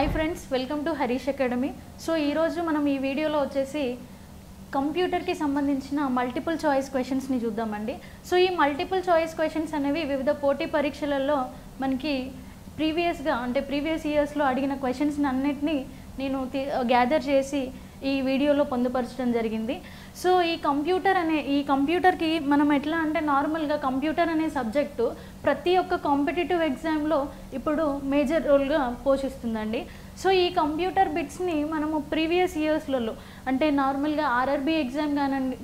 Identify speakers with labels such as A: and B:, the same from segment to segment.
A: Hi friends, welcome to Harish academy. So ఈరోజు మనం ఈ వీడియోలో వచ్చేసి కంప్యూటర్కి సంబంధించిన మల్టిపుల్ చాయిస్ క్వశ్చన్స్ని చూద్దామండి. సో ఈ మల్టిపుల్ చాయిస్ క్వశ్చన్స్ అనేవి వివిధ పోటీ పరీక్షలలో మనకి ప్రీవియస్ ఇయర్స్లో అడిగిన క్వశ్చన్స్ని అన్నిటినీ నేను గ్యాదర్ చేసి ఈ వీడియోలో పొందుపరచడం జరిగింది. సో ఈ కంప్యూటర్కి మనం ఎట్లా అంటే నార్మల్గా కంప్యూటర్ అనే సబ్జెక్టు ప్రతి ఒక్క కాంపిటేటివ్ ఎగ్జామ్లో ఇప్పుడు మేజర్ రోల్గా పోషిస్తుందండి. సో ఈ కంప్యూటర్ బిట్స్ని మనము ప్రీవియస్ ఇయర్స్లలో అంటే నార్మల్గా ఆర్ఆర్బీ ఎగ్జామ్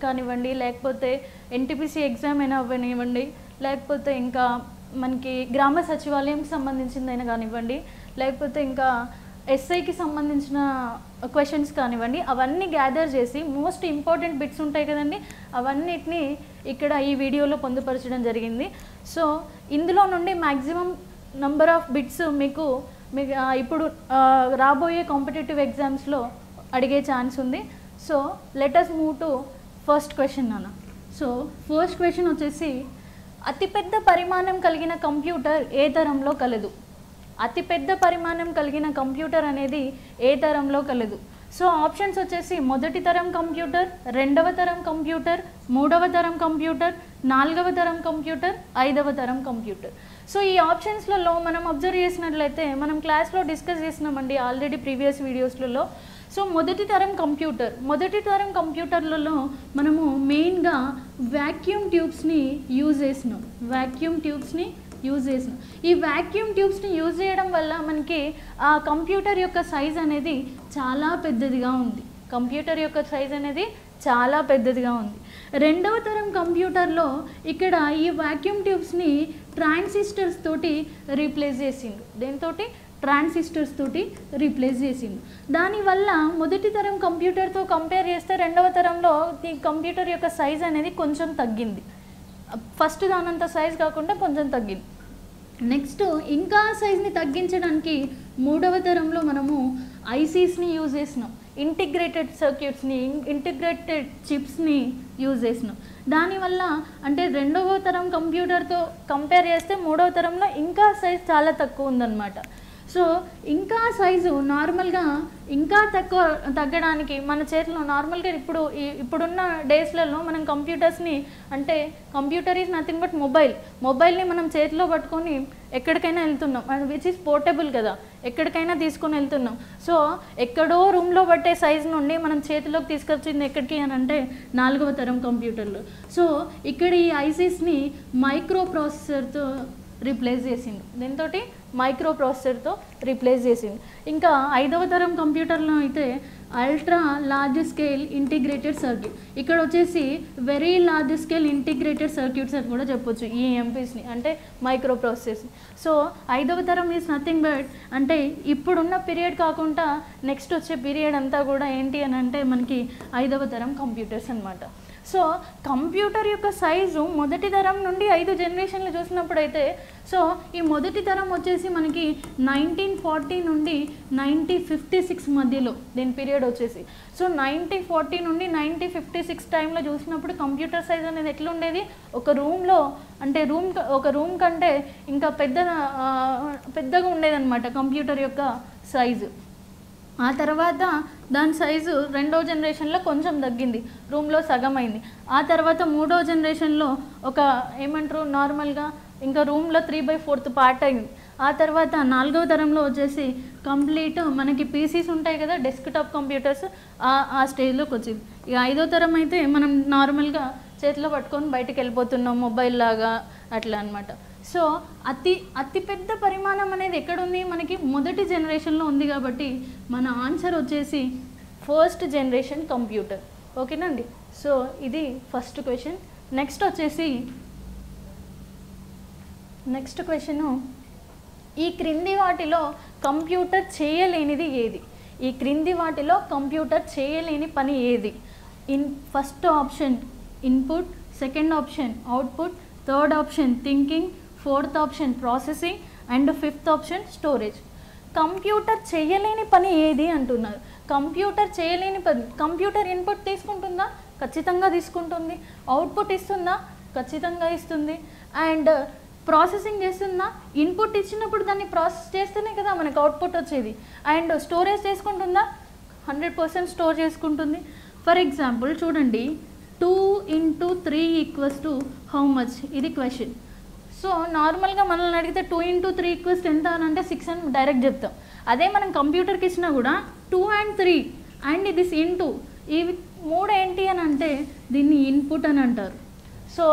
A: కానివ్వండి, లేకపోతే ఎన్టీపీసీ ఎగ్జామ్ అయినా అవ్వనివ్వండి, లేకపోతే ఇంకా మనకి గ్రామ సచివాలయంకి సంబంధించిందైనా కానివ్వండి, లేకపోతే ఇంకా ఎస్ఐకి సంబంధించిన క్వశ్చన్స్ కానివ్వండి, అవన్నీ గ్యాదర్ చేసి మోస్ట్ ఇంపార్టెంట్ బిట్స్ ఉంటాయి కదండి, అవన్నిటిని ఇక్కడ ఈ వీడియోలో పొందుపరచడం జరిగింది. సో ఇందులో నుండి మ్యాక్సిమం నంబర్ ఆఫ్ బిట్స్ మీకు ఇప్పుడు రాబోయే కాంపిటేటివ్ ఎగ్జామ్స్లో అడిగే ఛాన్స్ ఉంది. So let us move to first question నాన్న. సో ఫస్ట్ క్వశ్చన్ వచ్చేసి, అతిపెద్ద పరిమాణం కలిగిన కంప్యూటర్ ఏ తరంలో కలదు? అతిపెద్ద పరిమాణం కలిగిన కంప్యూటర్ అనేది ఏ తరంలో కలదు? సో ఆప్షన్స్ వచ్చేసి మొదటి తరం కంప్యూటర్, రెండవ తరం కంప్యూటర్, మూడవ తరం కంప్యూటర్, నాలుగవ తరం కంప్యూటర్, ఐదవ తరం కంప్యూటర్. సో ఈ ఆప్షన్స్లలో మనం అబ్జర్వ్ చేసినట్లయితే మనం క్లాస్లో డిస్కస్ చేసినామండి ఆల్రెడీ ప్రీవియస్ వీడియోస్లలో. సో మొదటి తరం కంప్యూటర్లలో మనము మెయిన్గా వాక్యూమ్ ట్యూబ్స్ని యూజ్ చేసినాం. ఈ వాక్యూమ్ ట్యూబ్స్ని యూజ్ చేయడం వల్ల మనకి ఆ కంప్యూటర్ యొక్క సైజ్ అనేది చాలా పెద్దదిగా ఉంది. రెండవ తరం కంప్యూటర్లో ఇక్కడ ఈ వాక్యూమ్ ట్యూబ్స్ని ట్రాన్సిస్టర్స్ తోటి రీప్లేస్ చేసిండు. దానివల్ల మొదటి తరం కంప్యూటర్తో కంపేర్ చేస్తే రెండవ తరంలో ఈ కంప్యూటర్ యొక్క సైజ్ అనేది కొంచెం తగ్గింది. ఫస్ట్ దానంత సైజ్ కాకుండా కొంచెం తగ్గింది. నెక్స్ట్ ఇంకా సైజ్ని తగ్గించడానికి మూడవ తరంలో మనము ఐసీస్ని యూజ్ చేసినాం, ఇంటిగ్రేటెడ్ చిప్స్ని యూజ్ చేసినాం. దానివల్ల అంటే రెండవ తరం కంప్యూటర్తో కంపేర్ చేస్తే మూడవ తరంలో ఇంకా సైజ్ చాలా తక్కువ ఉందన్నమాట. సో ఇంకా సైజు నార్మల్గా ఇంకా తగ్గడానికి మన చేతిలో నార్మల్గా ఇప్పుడున్న డేస్లలో మనం కంప్యూటర్స్ని అంటే కంప్యూటర్ ఈజ్ నథింగ్ బట్ మొబైల్ని మనం చేతిలో పట్టుకొని ఎక్కడికైనా వెళ్తున్నాం, విచ్ ఈజ్ పోర్టబుల్ కదా, ఎక్కడికైనా తీసుకొని వెళ్తున్నాం. సో ఎక్కడో రూమ్లో పట్టే సైజు నుండి మనం చేతిలోకి తీసుకొచ్చింది ఎక్కడికి అని అంటే నాలుగవ తరం కంప్యూటర్లో. సో ఇక్కడ ఈ ఐసీస్ని మైక్రో ప్రాసెసర్తో రీప్లేస్ చేసింది. ఇంకా ఐదవ తరం కంప్యూటర్లో అయితే ultra large scale integrated circuit, ఇక్కడ వచ్చేసి very large scale integrated circuits అని కూడా చెప్పొచ్చు ఈ ఎంపీస్ని, అంటే మైక్రో ప్రాసెసర్స్. సో ఐదవ తరం ఈజ్ నథింగ్ బట్ అంటే ఇప్పుడున్న పీరియడ్ కాకుండా నెక్స్ట్ వచ్చే పీరియడ్ అంతా కూడా ఏంటి అని అంటే మనకి ఐదవ తరం కంప్యూటర్స్ అన్నమాట. సో కంప్యూటర్ యొక్క సైజు మొదటి తరం నుండి 5 జనరేషన్లు చూసినప్పుడైతే సో ఈ మొదటి తరం వచ్చేసి మనకి 1940 నుండి 1956 మధ్యలో దీని పీరియడ్ వచ్చేసి. సో 1940 నుండి 1956 టైంలో చూసినప్పుడు కంప్యూటర్ సైజ్ అనేది ఎట్లా ఉండేది, ఒక రూమ్లో అంటే ఒక రూమ్ కంటే ఇంకా పెద్దగా ఉండేదన్నమాట కంప్యూటర్ యొక్క సైజు. ఆ తర్వాత దాని సైజు రెండవ జనరేషన్లో కొంచెం తగ్గింది, రూమ్లో సగం అయింది. ఆ తర్వాత మూడవ జనరేషన్లో ఒక నార్మల్గా ఇంకా రూమ్లో 3/4 పార్ట్ అయింది. ఆ తర్వాత నాలుగవ తరంలో వచ్చేసి కంప్లీట్ మనకి పీసీస్ ఉంటాయి కదా, డెస్క్టాప్ కంప్యూటర్స్, ఆ స్టేజ్లోకి వచ్చింది. ఇక ఐదో తరం అయితే మనం నార్మల్గా చేతిలో పట్టుకొని బయటికి వెళ్ళిపోతున్నాం మొబైల్ లాగా అట్లా అనమాట. సో అతిపెద్ద పరిమాణం అనేది ఎక్కడుంది, మనకి మొదటి జనరేషన్లో ఉంది. కాబట్టి మన ఆన్సర్ వచ్చేసి ఫస్ట్ జనరేషన్ కంప్యూటర్. ఓకేనండి. సో ఇది ఫస్ట్ క్వశ్చన్. నెక్స్ట్ క్వశ్చను, ఈ క్రింది వాటిలో కంప్యూటర్ చేయలేనిది ఏది? పని ఏది? First option input, second option output, third option thinking, fourth option processing and fifth option storage. Computer చేయలేని పని ఏది అంటున్నారు. కంప్యూటర్ ఇన్పుట్ తీసుకుంటుందా? ఖచ్చితంగా తీసుకుంటుంది. అవుట్పుట్ ఇస్తుందా? ఖచ్చితంగా ఇస్తుంది. అండ్ ప్రాసెసింగ్ చేస్తుందా? ఇన్పుట్ ఇచ్చినప్పుడు దాన్ని ప్రాసెస్ చేస్తేనే కదా మనకు అవుట్పుట్ వచ్చేది. అండ్ స్టోరేజ్ చేసుకుంటుందా? 100% స్టోర్ చేసుకుంటుంది. ఫర్ ఎగ్జాంపుల్ చూడండి, 2 × 3 = హౌ మచ్? ఇది క్వశ్చన్. సో నార్మల్గా మనల్ని అడిగితే 2 × 3 = ఎంత అని అంటే 6 అని డైరెక్ట్ చెప్తాం. అదే మనం కంప్యూటర్కి ఇచ్చినా కూడా 2 and 3 అండ్ ఇది ఇంటూ ఇవి 3 ఏంటి అని అంటే దీన్ని ఇన్పుట్ అని అంటారు. సో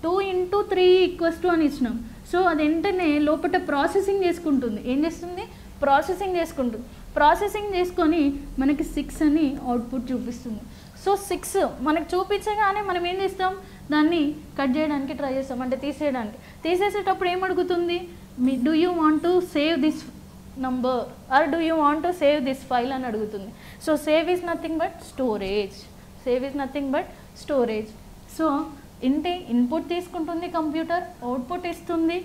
A: 2 × 3 = అని ఇచ్చినాం. సో అది వెంటనే లోపల ప్రాసెసింగ్ చేసుకుంటుంది. ఏం చేస్తుంది? ప్రాసెసింగ్ చేసుకుంటుంది. ప్రాసెసింగ్ చేసుకొని మనకి 6 అని అవుట్పుట్ చూపిస్తుంది. సో 6 మనకు చూపించగానే మనం ఏం చేస్తాం? దాన్ని కట్ చేయడానికి ట్రై చేస్తాం, అంటే తీసేయడానికి. తీసేసేటప్పుడు ఏం అడుగుతుంది? Do you want to save this number or do you want to save this file అని అడుగుతుంది. So save is nothing but storage. Save is nothing but storage. So ఇంటే ఇన్పుట్ తీసుకుంటుంది కంప్యూటర్, అవుట్పుట్ ఇస్తుంది,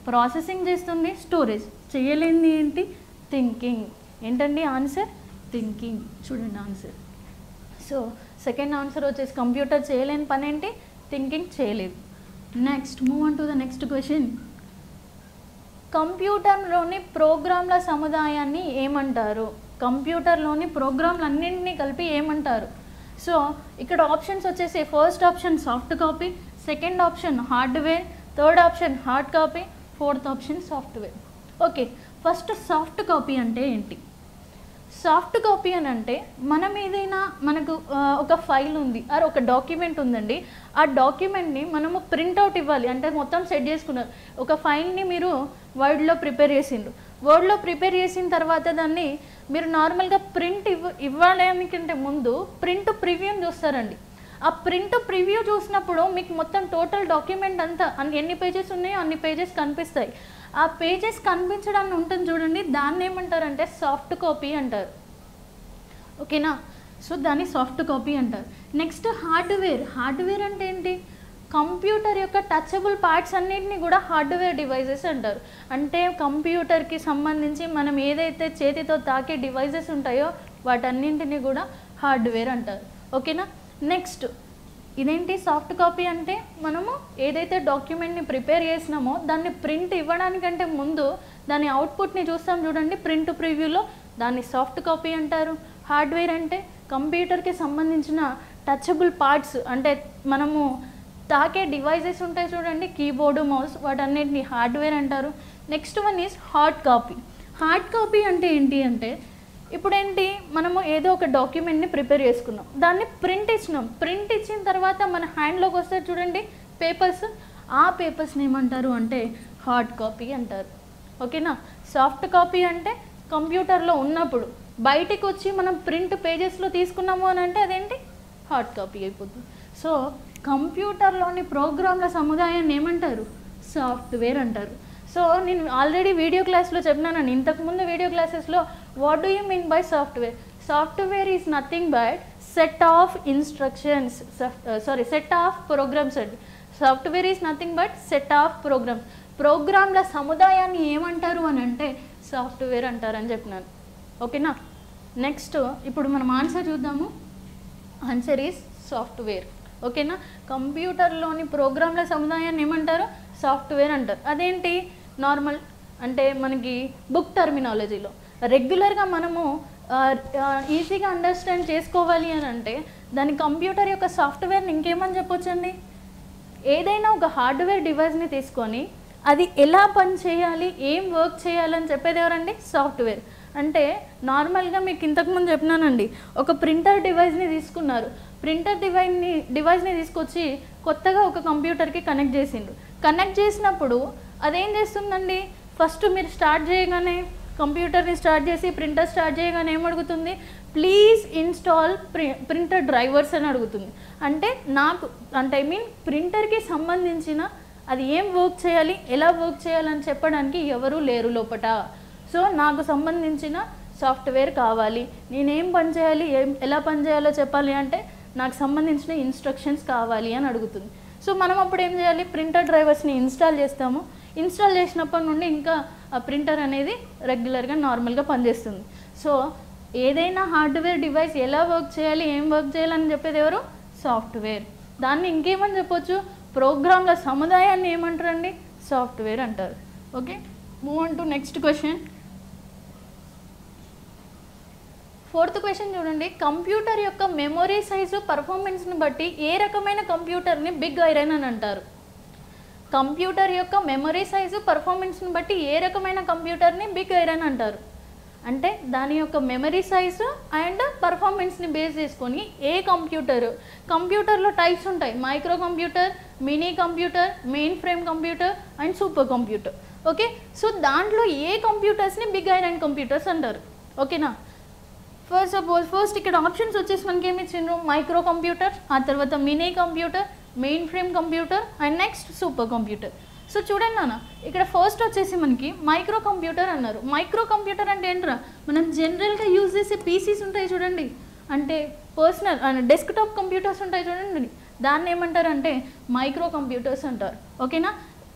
A: ప్రాసెసింగ్ చేస్తుంది, storage. చేయలేనిది ఏంటి? Thinking. ఏంటండి answer? Thinking. చూడండి ఆన్సర్. సో సెకండ్ ఆన్సర్ వచ్చేసి కంప్యూటర్ చేయలేని పని ఏంటి? థింకింగ్ చేయలేదు. Next move on to the next question. కంప్యూటర్లోని ప్రోగ్రాంల సముదాయాన్ని ఏమంటారు? కంప్యూటర్లోని ప్రోగ్రాంలు అన్నింటినీ కలిపి ఏమంటారు? సో ఇక్కడ ఆప్షన్స్ వచ్చేసి first option soft copy, second option hardware, third option hard copy, fourth option software. Okay, first soft copy అంటే ఏంటి? సాఫ్ట్ కాపీ అని అంటే మనం ఏదైనా మనకు ఒక ఫైల్ ఉంది ఆర్ ఒక డాక్యుమెంట్ ఉందండి, ఆ డాక్యుమెంట్ని మనము ప్రింట్అవుట్ ఇవ్వాలి. అంటే మొత్తం సెట్ చేసుకున్నారు. ఒక ఫైల్ని మీరు వర్డ్లో ప్రిపేర్ చేసిండ్రు. వర్డ్లో ప్రిపేర్ చేసిన తర్వాత దాన్ని మీరు నార్మల్గా ప్రింట్ ఇవ్వడానికంటే ముందు ప్రింట్ ప్రివ్యూని చూస్తారండి. ఆ ప్రింట్ ప్రివ్యూ చూసినప్పుడు మీకు మొత్తం టోటల్ డాక్యుమెంట్ అంతా ఎన్ని పేజెస్ ఉన్నాయో అన్ని పేజెస్ కనిపిస్తాయి. ఆ పేజెస్ కనిపించడానికి ఉంటుంది చూడండి, దాన్ని ఏమంటారంటే సాఫ్ట్ కాపీ అంటారు. ఓకేనా? సో దాన్ని సాఫ్ట్ కాపీ అంటారు. Next hardware. హార్డ్వేర్ అంటే ఏంటి? కంప్యూటర్ యొక్క టచబుల్ పార్ట్స్ అన్నింటినీ కూడా హార్డ్వేర్ డివైజెస్ అంటారు. అంటే కంప్యూటర్కి సంబంధించి మనం ఏదైతే చేతితో తాకే డివైజెస్ ఉంటాయో వాటన్నింటినీ కూడా హార్డ్వేర్ అంటారు. ఓకేనా? నెక్స్ట్ ఇదేంటి? సాఫ్ట్ కాపీ అంటే మనము ఏదైతే డాక్యుమెంట్ని ప్రిపేర్ చేసినామో దాన్ని ప్రింట్ ఇవ్వడానికంటే ముందు దాని అవుట్పుట్ని చూస్తాం చూడండి ప్రింట్ ప్రివ్యూలో, దాన్ని సాఫ్ట్ కాపీ అంటారు. హార్డ్వేర్ అంటే కంప్యూటర్కి సంబంధించిన టచబుల్ పార్ట్స్, అంటే మనము తాకే డివైజెస్ ఉంటాయి చూడండి, కీబోర్డు, మౌస్, వాటన్నిటిని హార్డ్వేర్ అంటారు. Next one is hard copy. Hard copy అంటే ఏంటి అంటే ఇప్పుడు ఏంటి, మనము ఏదో ఒక డాక్యుమెంట్ని ప్రిపేర్ చేసుకున్నాం, దాన్ని ప్రింట్ ఇచ్చినాం. ప్రింట్ ఇచ్చిన తర్వాత మన హ్యాండ్లోకి వస్తే చూడండి పేపర్స్, ఆ పేపర్స్ని ఏమంటారు అంటే హార్డ్ కాపీ అంటారు. ఓకేనా? సాఫ్ట్ కాపీ అంటే కంప్యూటర్లో ఉన్నప్పుడు బయటికి వచ్చి మనం ప్రింట్ పేజెస్లో తీసుకున్నాము అని అంటే అదేంటి? హార్డ్ కాపీ అయిపోతుంది. సో కంప్యూటర్లోని ప్రోగ్రాంల సముదాయాన్ని ఏమంటారు? సాఫ్ట్వేర్ అంటారు. సో నేను ఆల్రెడీ వీడియో క్లాస్లో చెప్పినానండి, ఇంతకుముందు వీడియో క్లాసెస్లో what do you mean by software? Software is nothing but set of instructions, set of programs అండి. Software is nothing but set of programs. ప్రోగ్రాంల సముదాయాన్ని ఏమంటారు అని అంటే సాఫ్ట్వేర్ అంటారని చెప్పినాను. ఓకేనా? నెక్స్ట్ ఇప్పుడు మనం ఆన్సర్ చూద్దాము. Answer is software. ఓకేనా? కంప్యూటర్లోని ప్రోగ్రాంల సముదాయాన్ని ఏమంటారు? సాఫ్ట్వేర్ అంటారు. అదేంటి? నార్మల్ అంటే మనకి బుక్ టర్మినాలజీలో రెగ్యులర్గా మనము ఈజీగా అండర్స్టాండ్ చేసుకోవాలి అని అంటే దాని కంప్యూటర్ యొక్క సాఫ్ట్వేర్ని ఇంకేమని చెప్పొచ్చండి? ఏదైనా ఒక హార్డ్వేర్ డివైస్ని తీసుకొని అది ఎలా పని చేయాలి, ఏం వర్క్ చేయాలని చెప్పేది ఎవరండి? సాఫ్ట్వేర్. అంటే నార్మల్గా మీకు ఇంతకుముందు చెప్పినానండి, ఒక ప్రింటర్ డివైస్ని తీసుకున్నారు. ప్రింటర్ డివైస్ని తీసుకొచ్చి కొత్తగా ఒక కంప్యూటర్కి కనెక్ట్ చేసిండ్రు. కనెక్ట్ చేసినప్పుడు అదేం చేస్తుందండి? ఫస్ట్ మీరు స్టార్ట్ చేయగానే కంప్యూటర్ని స్టార్ట్ చేసి ప్రింటర్ స్టార్ట్ చేయగానే ఏమడుగుతుంది? ప్లీజ్ ఇన్స్టాల్ ప్రింటర్ డ్రైవర్స్ అని అడుగుతుంది. అంటే ప్రింటర్కి సంబంధించిన అది ఏం వర్క్ చేయాలి, ఎలా వర్క్ చేయాలని చెప్పడానికి ఎవరు లేరు లోపట. సో నాకు సంబంధించిన సాఫ్ట్వేర్ కావాలి, నేనేం పని చేయాలి, ఎలా పని చేయాలో చెప్పాలి అంటే నాకు సంబంధించిన ఇన్స్ట్రక్షన్స్ కావాలి అని అడుగుతుంది. సో మనం అప్పుడు ఏం చేయాలి? ప్రింటర్ డ్రైవర్స్ని ఇన్స్టాల్ చేస్తాము. ఇన్స్టాల్ చేసినప్పటి నుండి ఇంకా ఆ ప్రింటర్ అనేది రెగ్యులర్గా నార్మల్గా పనిచేస్తుంది. సో ఏదైనా హార్డ్వేర్ డివైస్ ఎలా వర్క్ చేయాలి, ఏం వర్క్ చేయాలని చెప్పేది ఎవరు? సాఫ్ట్వేర్. దాన్ని ఇంకేమని చెప్పొచ్చు? ప్రోగ్రాంల సముదాయాన్ని ఏమంటారండి? సాఫ్ట్వేర్ అంటారు. Okay, move on to next question. 4th question చూడండి. కంప్యూటర్ యొక్క మెమొరీ సైజు పర్ఫార్మెన్స్ని బట్టి ఏ రకమైన కంప్యూటర్ని బిగ్ ఐరన్ అని అంటారు? కంప్యూటర్ యొక్క మెమొరీ సైజు పర్ఫార్మెన్స్ని బట్టి ఏ రకమైన కంప్యూటర్ని బిగ్ ఐరన్ అంటారు అంటే దాని యొక్క మెమరీ సైజు అండ్ పర్ఫార్మెన్స్ని బేస్ చేసుకొని ఏ కంప్యూటర్లో టైప్స్ ఉంటాయి. Micro computer, mini computer, main frame computer and super computer. Okay, so దాంట్లో ఏ కంప్యూటర్స్ని బిగ్ ఐరన్ కంప్యూటర్స్ అంటారు? ఓకేనా. ఫస్ట్ ఇక్కడ ఆప్షన్స్ వచ్చేసి మనకి ఏమి ఇచ్చిండ్రు? మైక్రో కంప్యూటర్, ఆ తర్వాత mini computer, main frame computer and next super computer. So చూడండి నాన్న, ఇక్కడ ఫస్ట్ వచ్చేసి మనకి మైక్రో కంప్యూటర్ అన్నారు. మైక్రో కంప్యూటర్ అంటే ఏంట్రా? మనం జనరల్గా యూజ్ చేసే పీసీస్ ఉంటాయి చూడండి, అంటే పర్సనల్ డెస్క్టాప్ కంప్యూటర్స్ ఉంటాయి చూడండి, దాన్ని ఏమంటారంటే మైక్రో కంప్యూటర్స్ అంటారు. ఓకేనా.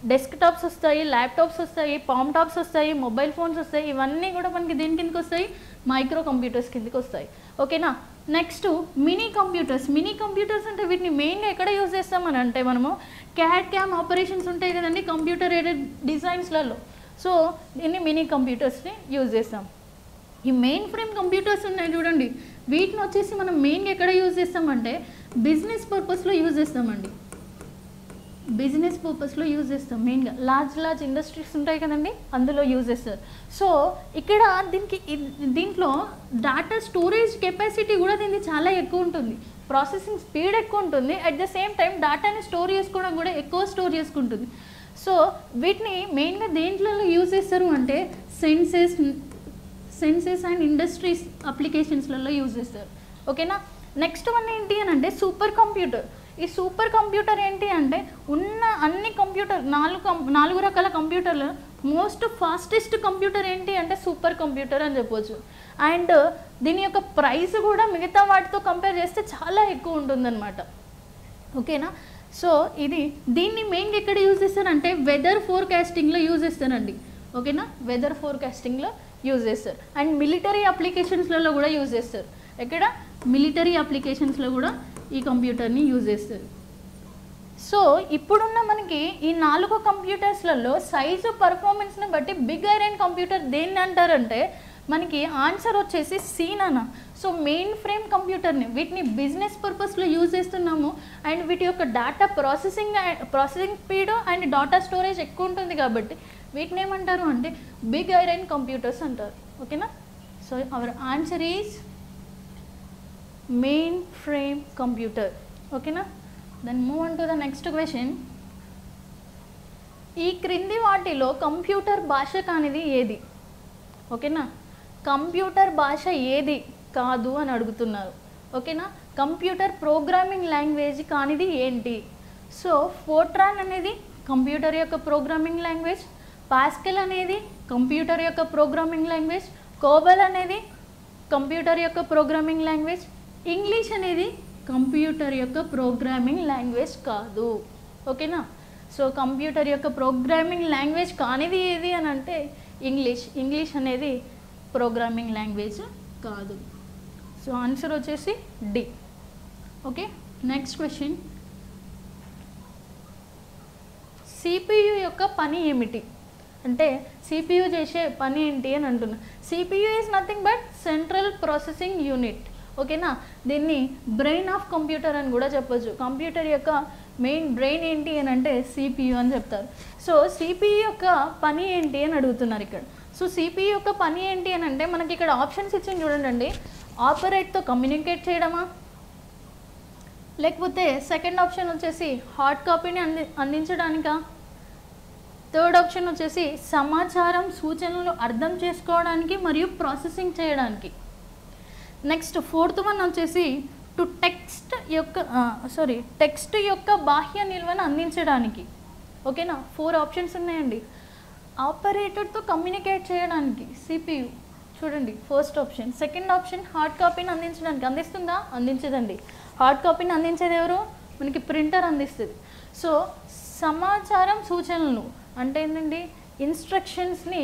A: డెస్క్టాప్స్ వస్తాయి, ల్యాప్టాప్స్ వస్తాయి, పామ్ టాప్స్ వస్తాయి, మొబైల్ ఫోన్స్ వస్తాయి, ఇవన్నీ కూడా మనకి దేని కిందకి వస్తాయి? మైక్రో కంప్యూటర్స్ కిందకి వస్తాయి. ఓకేనా. నెక్స్ట్ మినీ కంప్యూటర్స్ అంటే వీటిని మెయిన్గా ఎక్కడ యూజ్ చేస్తామని అంటే మనము క్యాడ్ క్యామ్ ఆపరేషన్స్ ఉంటాయి కదండి కంప్యూటర్ ఎయిడెడ్ డిజైన్స్లలో. సో దీన్ని మినీ కంప్యూటర్స్ని యూజ్ చేస్తాం. ఈ మెయిన్ ఫ్రేమ్ కంప్యూటర్స్ ఉన్నాయి చూడండి, వీటిని వచ్చేసి మనం మెయిన్గా ఎక్కడ యూజ్ చేస్తామంటే బిజినెస్ పర్పస్లో యూజ్ చేస్తామండి. బిజినెస్ పర్పస్లో యూజ్ చేస్తాం మెయిన్గా. లార్జ్ ఇండస్ట్రీస్ ఉంటాయి కదండి, అందులో యూజ్ చేస్తారు. సో ఇక్కడ దీంట్లో డేటా స్టోరేజ్ కెపాసిటీ కూడా దీనికి చాలా ఎక్కువ ఉంటుంది, ప్రాసెసింగ్ స్పీడ్ ఎక్కువ ఉంటుంది, అట్ ద సేమ్ టైం డేటాని స్టోర్ చేసుకోవడం కూడా ఎక్కువ స్టోర్ చేసుకుంటుంది. సో వీటిని మెయిన్గా దేంట్లో యూజ్ చేస్తారు అంటే సెన్సెస్ అండ్ ఇండస్ట్రీస్ అప్లికేషన్స్లలో యూజ్ చేస్తారు. ఓకేనా. నెక్స్ట్ వన్ ఏంటి అని అంటే సూపర్ కంప్యూటర్. ఈ సూపర్ కంప్యూటర్ ఏంటి అంటే ఉన్న అన్ని కంప్యూటర్ 4 రకాల కంప్యూటర్లు మోస్ట్ ఫాస్టెస్ట్ కంప్యూటర్ ఏంటి అంటే సూపర్ కంప్యూటర్ అని చెప్పవచ్చు. అండ్ దీని యొక్క ప్రైస్ కూడా మిగతా వాటితో కంపేర్ చేస్తే చాలా ఎక్కువ ఉంటుందన్నమాట. ఓకేనా. సో దీన్ని మెయిన్గా ఎక్కడ యూజ్ చేస్తారంటే వెదర్ ఫోర్కాస్టింగ్లో యూజ్ చేస్తారండి. ఓకేనా, వెదర్ ఫోర్కాస్టింగ్లో యూజ్ చేస్తారు. అండ్ మిలిటరీ అప్లికేషన్స్లలో కూడా యూజ్ చేస్తారు. ఎక్కడ? మిలిటరీ అప్లికేషన్స్లో కూడా ఈ కంప్యూటర్ని యూజ్ చేస్తారు. సో ఇప్పుడున్న మనకి ఈ 4 కంప్యూటర్స్లలో సైజు పర్ఫార్మెన్స్ని బట్టి బిగ్ ఐరన్ కంప్యూటర్ దేన్ని అంటారంటే మనకి ఆన్సర్ వచ్చేసి సి నాన్న. సో మెయిన్ ఫ్రేమ్ కంప్యూటర్ని వీటిని బిజినెస్ పర్పస్లో యూజ్ చేస్తున్నాము అండ్ వీటి యొక్క data processing speed and data storage ఎక్కువ ఉంటుంది కాబట్టి వీటిని ఏమంటారు అంటే బిగ్ ఐరన్ కంప్యూటర్స్ అంటారు. ఓకేనా. So our answer is mainframe computer. ఓకేనా. Then move on to the next question. ఈ క్రింది వాటిలో కంప్యూటర్ భాష కానిది ఏది? ఓకేనా, కంప్యూటర్ భాష ఏది కాదు అని అడుగుతున్నారు. ఓకేనా. కంప్యూటర్ ప్రోగ్రామింగ్ లాంగ్వేజ్ కానిది ఏంటి? సో ఫోర్ట్రాన్ అనేది కంప్యూటర్ యొక్క ప్రోగ్రామింగ్ లాంగ్వేజ్, పాస్కల్ అనేది కంప్యూటర్ యొక్క ప్రోగ్రామింగ్ లాంగ్వేజ్, కోబల్ అనేది కంప్యూటర్ యొక్క ప్రోగ్రామింగ్ లాంగ్వేజ్, ఇంగ్లీష్ అనేది కంప్యూటర్ యొక్క ప్రోగ్రామింగ్ లాంగ్వేజ్ కాదు. ఓకేనా. సో కంప్యూటర్ యొక్క ప్రోగ్రామింగ్ లాంగ్వేజ్ కానిది ఏది అని అంటే ఇంగ్లీష్ అనేది ప్రోగ్రామింగ్ లాంగ్వేజ్ కాదు. సో ఆన్సర్ వచ్చేసి D. Okay. Next question. CPU యొక్క పని ఏమిటి అంటే సిపియు చేసే పని ఏంటి అని అంటున్నా. CPU is nothing but central processing unit. ఓకేనా. దీన్ని బ్రెయిన్ ఆఫ్ కంప్యూటర్ అని కూడా చెప్పొచ్చు. కంప్యూటర్ యొక్క మెయిన్ బ్రెయిన్ ఏంటి అని అంటే సిపియు అని చెప్తారు. సో సిపియు యొక్క పని ఏంటి అని అడుగుతున్నారు ఇక్కడ. సో సిపియు యొక్క పని ఏంటి అని అంటే మనకి ఇక్కడ ఆప్షన్స్ ఇచ్చింది చూడండి. ఆపరేట్తో కమ్యూనికేట్ చేయడమా, లేకపోతే సెకండ్ ఆప్షన్ వచ్చేసి హార్డ్ కాపీని అందించడానికా, థర్డ్ ఆప్షన్ వచ్చేసి సమాచారం సూచనలు అర్థం చేసుకోవడానికి మరియు ప్రాసెసింగ్ చేయడానికి. నెక్స్ట్ ఫోర్త్ వన్ వచ్చేసి టెక్స్ట్ యొక్క బాహ్య నిల్వను అందించడానికి. ఓకేనా. 4 ఆప్షన్స్ ఉన్నాయండి. ఆపరేటర్తో కమ్యూనికేట్ చేయడానికి సిపియు చూడండి first option. Second option hard కాపీని అందించడానికి. అందిస్తుందా? అందించదండి. హార్డ్ కాపీని అందించేది ఎవరు? మనకి ప్రింటర్ అందిస్తుంది. సో సమాచారం సూచనలు అంటే ఏంటండి ఇన్స్ట్రక్షన్స్ని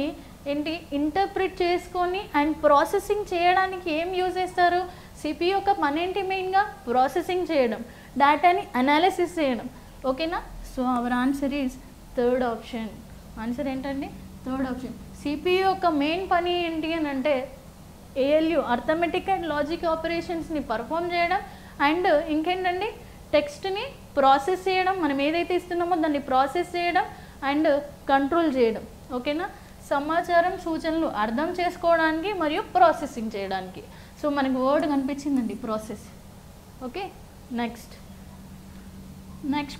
A: ఇంటర్ప్రిట్ చేసుకొని అండ్ ప్రాసెసింగ్ చేయడానికి ఏం యూజ్ చేస్తారు? సిపియు యొక్క పని ఏంటి? మెయిన్గా ప్రాసెసింగ్ చేయడం, డేటాని అనాలిసిస్ చేయడం. ఓకేనా. So our answer is third option. Answer ఏంటండి? Third option. సిపియు యొక్క మెయిన్ పని ఏంటి అని అంటే ఏఎల్యు అర్థమెటిక్ అండ్ లాజిక్ ఆపరేషన్స్ని పర్ఫామ్ చేయడం అండ్ ఇంకేంటండి టెక్స్ట్ని ప్రాసెస్ చేయడం, మనం ఏదైతే ఇస్తున్నామో దాన్ని ప్రాసెస్ చేయడం అండ్ కంట్రోల్ చేయడం. ఓకేనా? సమాచారం సూచనలు అర్థం చేసుకోవడానికి మరియు ప్రాసెసింగ్ చేయడానికి. సో మనకు వర్డ్ కనిపించిందండి process. Okay, next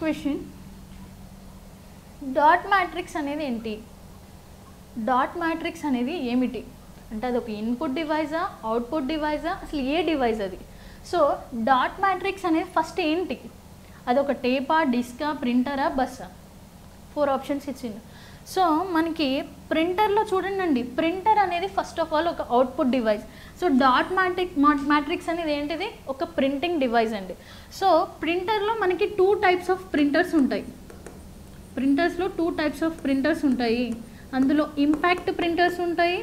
A: question. Dot matrix అనేది ఏంటి? డాట్ మ్యాట్రిక్స్ అనేది ఏమిటి అంటే అది ఒక ఇన్పుట్ డివైజా, అవుట్పుట్ డివైజా, అసలు ఏ డివైజ్ అది? సో డాట్ మ్యాట్రిక్స్ అనేది ఫస్ట్ ఏంటి? అది ఒక టేపా, డిస్కా, ప్రింటరా, బస్సా? 4 ఆప్షన్స్ ఇచ్చింది. సో మనకి ప్రింటర్లో చూడండి, ప్రింటర్ అనేది ఫస్ట్ ఆఫ్ ఆల్ ఒక output device. So dot matrix అనేది ఏంటిది? ఒక ప్రింటింగ్ డివైస్ అండి. సో ప్రింటర్లో మనకి 2 టైప్స్ ఆఫ్ ప్రింటర్స్ ఉంటాయి. ప్రింటర్స్లో 2 టైప్స్ ఆఫ్ ప్రింటర్స్ ఉంటాయి. అందులో ఇంపాక్ట్ ప్రింటర్స్ ఉంటాయి,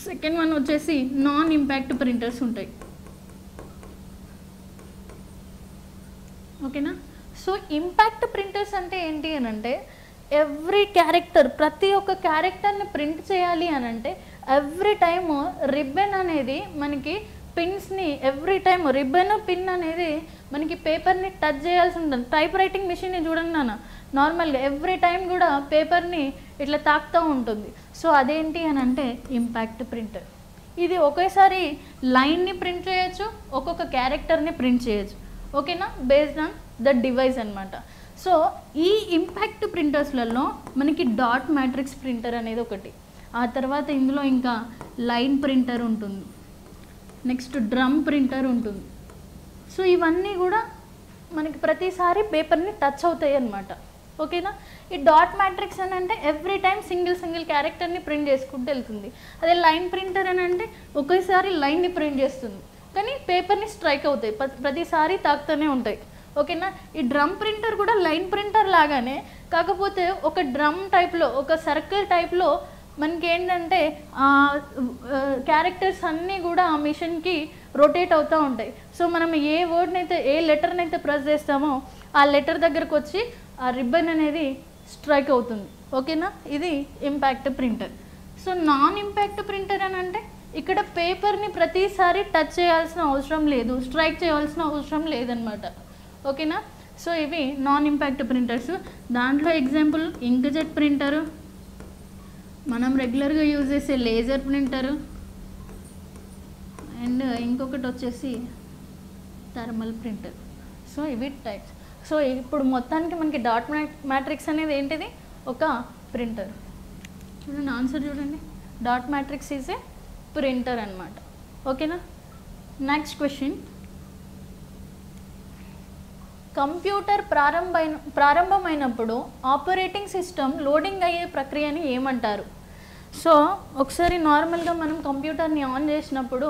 A: సెకండ్ వన్ వచ్చేసి నాన్ ఇంపాక్ట్ ప్రింటర్స్ ఉంటాయి. ఓకేనా? సో ఇంపాక్ట్ ప్రింటర్స్ అంటే ఏంటి అని అంటే ఎవ్రీ క్యారెక్టర్, ప్రతి ఒక్క క్యారెక్టర్ని ప్రింట్ చేయాలి అని అంటే ఎవ్రీ టైము రిబ్బన్ అనేది మనకి పిన్స్ని ఎవ్రీ టైమ్ రిబ్బన్ పిన్ అనేది మనకి పేపర్ని టచ్ చేయాల్సి ఉంటుంది. టైప్ రైటింగ్ మిషన్ని చూడండి నాన్న, నార్మల్గా ఎవ్రీ టైం కూడా పేపర్ని ఇట్లా తాకుతూ ఉంటుంది. సో అదేంటి అని అంటే ఇంపాక్ట్ ప్రింటర్. ఇది ఒకేసారి లైన్ని ప్రింట్ చేయొచ్చు, ఒక్కొక్క క్యారెక్టర్ని ప్రింట్ చేయొచ్చు. ఓకేనా? బేస్డ్ ఆన్ ద డివైస్ అనమాట. సో ఈ ఇంపాక్ట్ ప్రింటర్స్లలో మనకి డాట్ మ్యాట్రిక్స్ ప్రింటర్ అనేది ఒకటి. ఆ తర్వాత ఇందులో ఇంకా లైన్ ప్రింటర్ ఉంటుంది, నెక్స్ట్ డ్రమ్ ప్రింటర్ ఉంటుంది. సో ఇవన్నీ కూడా మనకి ప్రతిసారి పేపర్ని టచ్ అవుతాయి అన్నమాట. ఓకేనా? ఈ డాట్ మ్యాట్రిక్స్ అని అంటే ఎవ్రీ టైం సింగిల్ క్యారెక్టర్ని ప్రింట్ చేసుకుంటూ వెళ్తుంది. అదే లైన్ ప్రింటర్ అని అంటే ఒకేసారి లైన్ని ప్రింట్ చేస్తుంది, కానీ పేపర్ని స్ట్రైక్ అవుతాయి, ప్రతిసారి తాకుతూనే ఉంటాయి. ఓకేనా? ఈ డ్రమ్ ప్రింటర్ కూడా లైన్ ప్రింటర్ లాగానే, కాకపోతే ఒక డ్రమ్ టైప్లో, ఒక సర్కిల్ టైప్లో మనకి ఏంటంటే క్యారెక్టర్స్ అన్నీ కూడా ఆ మిషన్కి రొటేట్ అవుతూ ఉంటాయి. సో మనం ఏ వర్డ్ని అయితే, ఏ లెటర్ని అయితే ప్రెస్ చేస్తామో ఆ లెటర్ దగ్గరకు వచ్చి ఆ రిబ్బన్ అనేది స్ట్రైక్ అవుతుంది. ఓకేనా? ఇది impact printer. So non impact printer అని అంటే ఇక్కడ పేపర్ని ప్రతిసారి టచ్ చేయాల్సిన అవసరం లేదు, స్ట్రైక్ చేయాల్సిన అవసరం లేదనమాట. ఓకేనా? సో ఇవి నాన్ ఇంపాక్ట్ ప్రింటర్స్. దాంట్లో ఎగ్జాంపుల్ ఇంక్జెట్ ప్రింటరు, మనం రెగ్యులర్గా యూజ్ చేసే లేజర్ ప్రింటరు, అండ్ ఇంకొకటి వచ్చేసి థర్మల్ ప్రింటర్. సో ఇవి టైప్స్. సో ఇప్పుడు మొత్తానికి మనకి డాట్ మ్యాట్రిక్స్ అనేది ఏంటిది? ఒక ప్రింటర్. చూడండి ఆన్సర్ చూడండి, dot matrix is a printer అనమాట. ఓకేనా? Next question. కంప్యూటర్ ప్రారంభమైనప్పుడు ఆపరేటింగ్ సిస్టమ్ లోడింగ్ అయ్యే ప్రక్రియని ఏమంటారు? సో ఒకసారి నార్మల్గా మనం కంప్యూటర్ని ఆన్ చేసినప్పుడు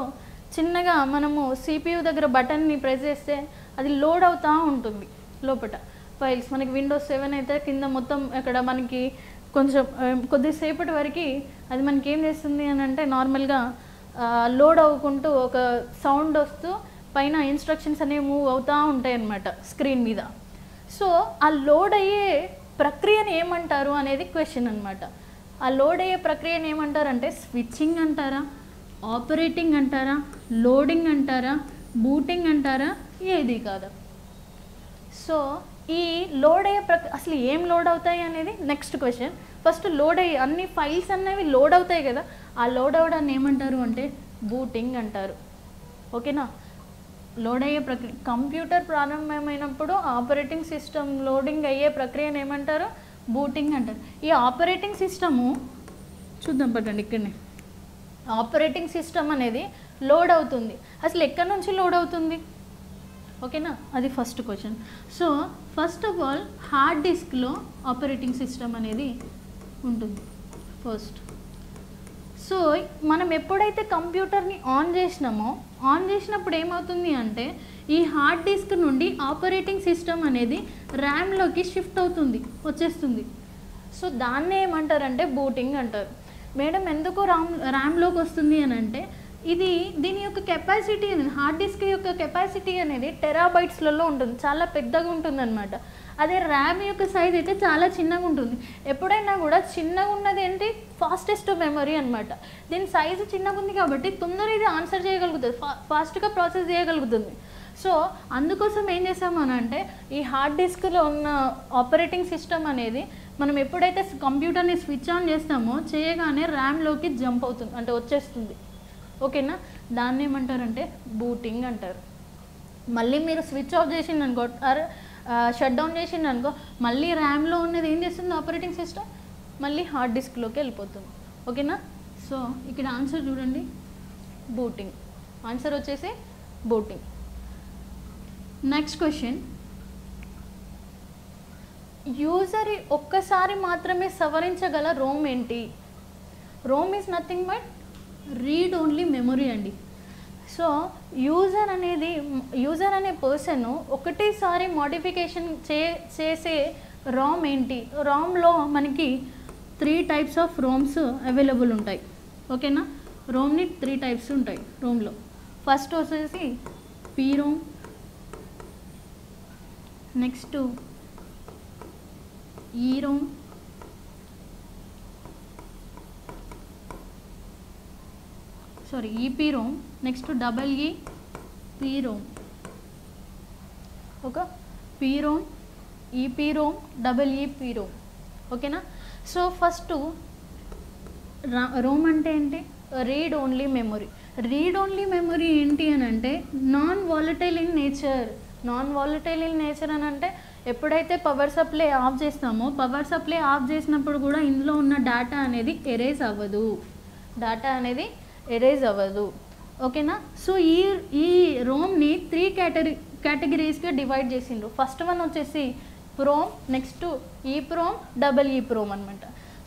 A: చిన్నగా మనము సిపియు దగ్గర బటన్ని ప్రెస్ చేస్తే అది లోడ్ అవుతూ ఉంటుంది లోపల ఫైల్స్. మనకి విండోస్ 7 అయితే కింద మొత్తం అక్కడ మనకి కొంచెం కొద్దిసేపటి వరకు అది మనకి ఏం చేస్తుంది అని అంటే నార్మల్గా లోడ్ అవ్వకుంటూ ఒక సౌండ్ వస్తూ పైన ఇన్స్ట్రక్షన్స్ అనేవి మూవ్ అవుతూ ఉంటాయి అన్నమాట స్క్రీన్ మీద. సో ఆ లోడ్ అయ్యే ప్రక్రియను ఏమంటారు అనేది క్వశ్చన్ అనమాట. ఆ లోడ్ అయ్యే ప్రక్రియను ఏమంటారంటే స్విచ్చింగ్ అంటారా, ఆపరేటింగ్ అంటారా, లోడింగ్ అంటారా, బూటింగ్ అంటారా, ఏది కాదా? సో ఈ లోడ్ అయ్యే అసలు ఏం లోడ్ అవుతాయి అనేది నెక్స్ట్ క్వశ్చన్. ఫస్ట్ లోడ్ అయ్యి అన్ని ఫైల్స్ అనేవి లోడ్ అవుతాయి కదా, ఆ లోడ్ అవ్వడాన్ని ఏమంటారు అంటే బూటింగ్ అంటారు. ఓకేనా? లోడ్ అయ్యే ప్రక్రియ, కంప్యూటర్ ప్రారంభమైనప్పుడు ఆపరేటింగ్ సిస్టమ్ లోడింగ్ అయ్యే ప్రక్రియను ఏమంటారు? బూటింగ్ అంటారు. ఈ ఆపరేటింగ్ సిస్టము చూద్దాం పట్టండి ఇక్కడనే. ఆపరేటింగ్ సిస్టమ్ అనేది లోడ్ అవుతుంది, అసలు ఎక్కడి నుంచి లోడ్ అవుతుంది? ఓకేనా? అది first question. So first of all hard డిస్క్లో ఆపరేటింగ్ సిస్టమ్ అనేది ఉంటుంది ఫస్ట్. సో మనం ఎప్పుడైతే కంప్యూటర్ని ఆన్ చేసినామో, ఆన్ చేసినప్పుడు ఏమవుతుంది అంటే ఈ హార్డ్ డిస్క్ నుండి ఆపరేటింగ్ సిస్టమ్ అనేది ర్యామ్లోకి షిఫ్ట్ అవుతుంది, వచ్చేస్తుంది. సో దాన్నే ఏమంటారంటే బూటింగ్ అంటారు. మేడం ఎందుకు ర్యామ్లోకి వస్తుంది అని అంటే ఇది దీని యొక్క కెపాసిటీ అనేది, హార్డ్ డిస్క్ యొక్క కెపాసిటీ అనేది టెరాబైట్స్లలో ఉంటుంది, చాలా పెద్దగా ఉంటుంది అనమాట. అదే ర్యామ్ యొక్క సైజ్ అయితే చాలా చిన్నగా ఉంటుంది. ఎప్పుడైనా కూడా చిన్నగా ఉన్నది ఏంటి, ఫాస్టెస్ట్ మెమరీ అనమాట. దీని సైజు చిన్నగా ఉంది కాబట్టి తొందరగా ఇది ఆన్సర్ చేయగలుగుతుంది, ఫాస్ట్గా ప్రాసెస్ చేయగలుగుతుంది. సో అందుకోసం ఏం చేసాము అని అంటే, ఈ హార్డ్ డిస్క్లో ఉన్న ఆపరేటింగ్ సిస్టమ్ అనేది మనం ఎప్పుడైతే కంప్యూటర్ని స్విచ్ ఆన్ చేస్తామో చేయగానే ర్యామ్లోకి జంప్ అవుతుంది, అంటే వచ్చేస్తుంది. ఓకేనా, దాన్ని ఏమంటారంటే బూటింగ్ అంటారు. మళ్ళీ మీరు స్విచ్ ఆఫ్ చేసింది అనుకో, షట్ డౌన్ చేసింది అనుకో, మళ్ళీ ర్యామ్లో ఉన్నది ఏం చేస్తుంది ఆపరేటింగ్ సిస్టమ్, మళ్ళీ హార్డ్ డిస్క్లోకి వెళ్ళిపోతుంది. ఓకేనా, సో ఇక్కడ ఆన్సర్ చూడండి, బూటింగ్. ఆన్సర్ వచ్చేసి బూటింగ్. నెక్స్ట్ క్వశ్చన్, యూజర్ ఒక్కసారి మాత్రమే సవరించగల రోమ్ ఏంటి? Rome is nothing but read only memory అండి. సో యూజర్ అనే పర్సన్ ఒకటేసారి మోడిఫికేషన్ చేసే రామ్ ఏంటి? రామ్లో మనకి 3 టైప్స్ ఆఫ్ రోమ్స్ అవైలబుల్ ఉంటాయి. ఓకేనా, రోమ్ని 3 టైప్స్ ఉంటాయి రోమ్లో. ఫస్ట్ వచ్చేసి P ROM, next E ROM, EP ROM, next EEP ROM. Okay, P ROM, EP ROM, EEP ROM. ఓకేనా, సో ఫస్ట్ రోమ్ అంటే ఏంటి? Read only memory. Read only memory ఏంటి అని అంటే non volatile in nature. Non volatile in nature అని అంటే ఎప్పుడైతే power supply off చేస్తామో, పవర్ సప్లై ఆఫ్ చేసినప్పుడు కూడా ఇందులో ఉన్న డేటా అనేది ఎరేజ్ అవ్వదు. ఓకేనా, సో ఈ రోమ్ని 3 కేటగిరీస్గా డివైడ్ చేసిండ్రు. ఫస్ట్ వన్ వచ్చేసి ప్రోమ్, నెక్స్ట్ ఈప్రోమ్, EEPROM అనమాట.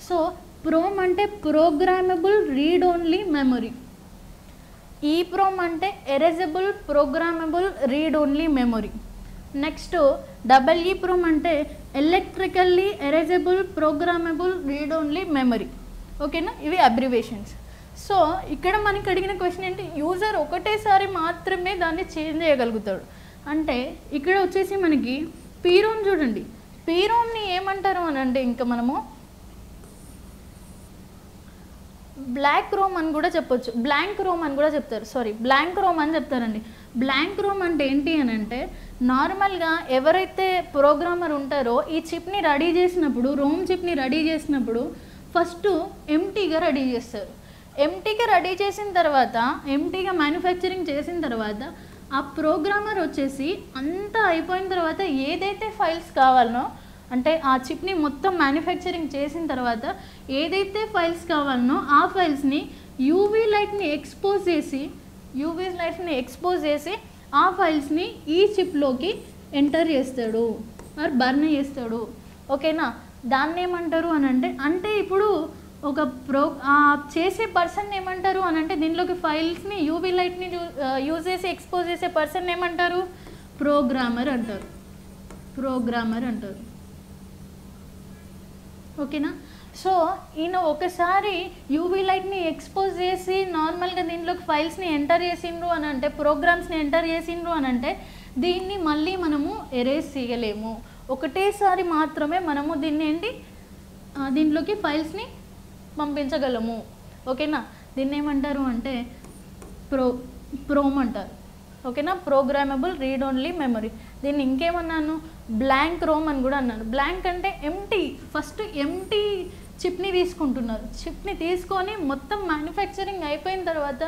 A: సో ప్రోమ్ అంటే ప్రోగ్రామబుల్ రీడ్ ఓన్లీ మెమరీ, ఈప్రోమ్ అంటే erasable programmable read only memory, next EEPROM అంటే electrically erasable programmable read only memory. ఓకేనా, ఇవి అబ్రివేషన్స్. సో ఇక్కడ మనకి అడిగిన క్వశ్చన్ ఏంటి, యూజర్ ఒకటేసారి మాత్రమే దాన్ని చేంజ్ చేయగలుగుతాడు అంటే, ఇక్కడ వచ్చేసి మనకి పీరోమ్ చూడండి. పీరోమ్ని ఏమంటారు అని అంటే ఇంకా మనము బ్లాక్ రోమ్ అని కూడా చెప్పొచ్చు, బ్లాంక్ రోమ్ అని కూడా చెప్తారు. బ్లాంక్ రోమ్ అని చెప్తారండి. బ్లాంక్ రోమ్ అంటే ఏంటి అని అంటే, నార్మల్గా ఎవరైతే ప్రోగ్రామర్ ఉంటారో ఈ చిప్ని రెడీ చేసినప్పుడు, రోమ్ చిప్ని రెడీ చేసినప్పుడు ఫస్ట్ ఎంటీగా రెడీ చేస్తారు. ఎంటీగా రెడీ చేసిన తర్వాత, ఎంటీగా మ్యానుఫ్యాక్చరింగ్ చేసిన తర్వాత ఆ ప్రోగ్రామర్ వచ్చేసి అంతా అయిపోయిన తర్వాత ఏదైతే ఫైల్స్ కావాలనో, అంటే ఆ చిప్ని మొత్తం మ్యానుఫ్యాక్చరింగ్ చేసిన తర్వాత ఏదైతే ఫైల్స్ కావాలనో ఆ ఫైల్స్ని యూవీ లైట్ని ఎక్స్పోజ్ చేసి ఆ ఫైల్స్ని ఈ చిప్లోకి ఎంటర్ చేస్తాడు ఆర్ బర్న్ చేస్తాడు. ఓకేనా, దాన్ని ఏమంటారు అని అంటే ఇప్పుడు ఒక చేసే పర్సన్ ఏమంటారు అని అంటే, దీనిలోకి ఫైల్స్ని యూవీ లైట్ని యూజ్ చేసి ఎక్స్పోజ్ చేసే పర్సన్ ఏమంటారు? ప్రోగ్రామర్ అంటారు. ఓకేనా, సో ఈయన ఒకసారి యూవీ లైట్ని ఎక్స్పోజ్ చేసి నార్మల్గా దీనిలోకి ఫైల్స్ని ఎంటర్ చేసిండ్రు అని అంటే, ప్రోగ్రామ్స్ని ఎంటర్ చేసిండ్రు అని అంటే, దీన్ని మళ్ళీ మనము ఎరేజ్ చేయలేము. ఒకటేసారి మాత్రమే మనము దీంట్లోకి ఫైల్స్ని పంపించగలము. ఓకేనా, దీన్ని ఏమంటారు అంటే ప్రోమ్ అంటారు. ఓకేనా, ప్రోగ్రామబుల్ రీడ్ ఓన్లీ మెమరీ. దీన్ని ఇంకేమన్నాను, బ్లాంక్ రోమ్ అని కూడా అన్నాను. బ్లాంక్ అంటే ఎంటీ, ఫస్ట్ ఎంటీ చిప్ని తీసుకుంటున్నారు. చిప్ని తీసుకొని మొత్తం మ్యానుఫ్యాక్చరింగ్ అయిపోయిన తర్వాత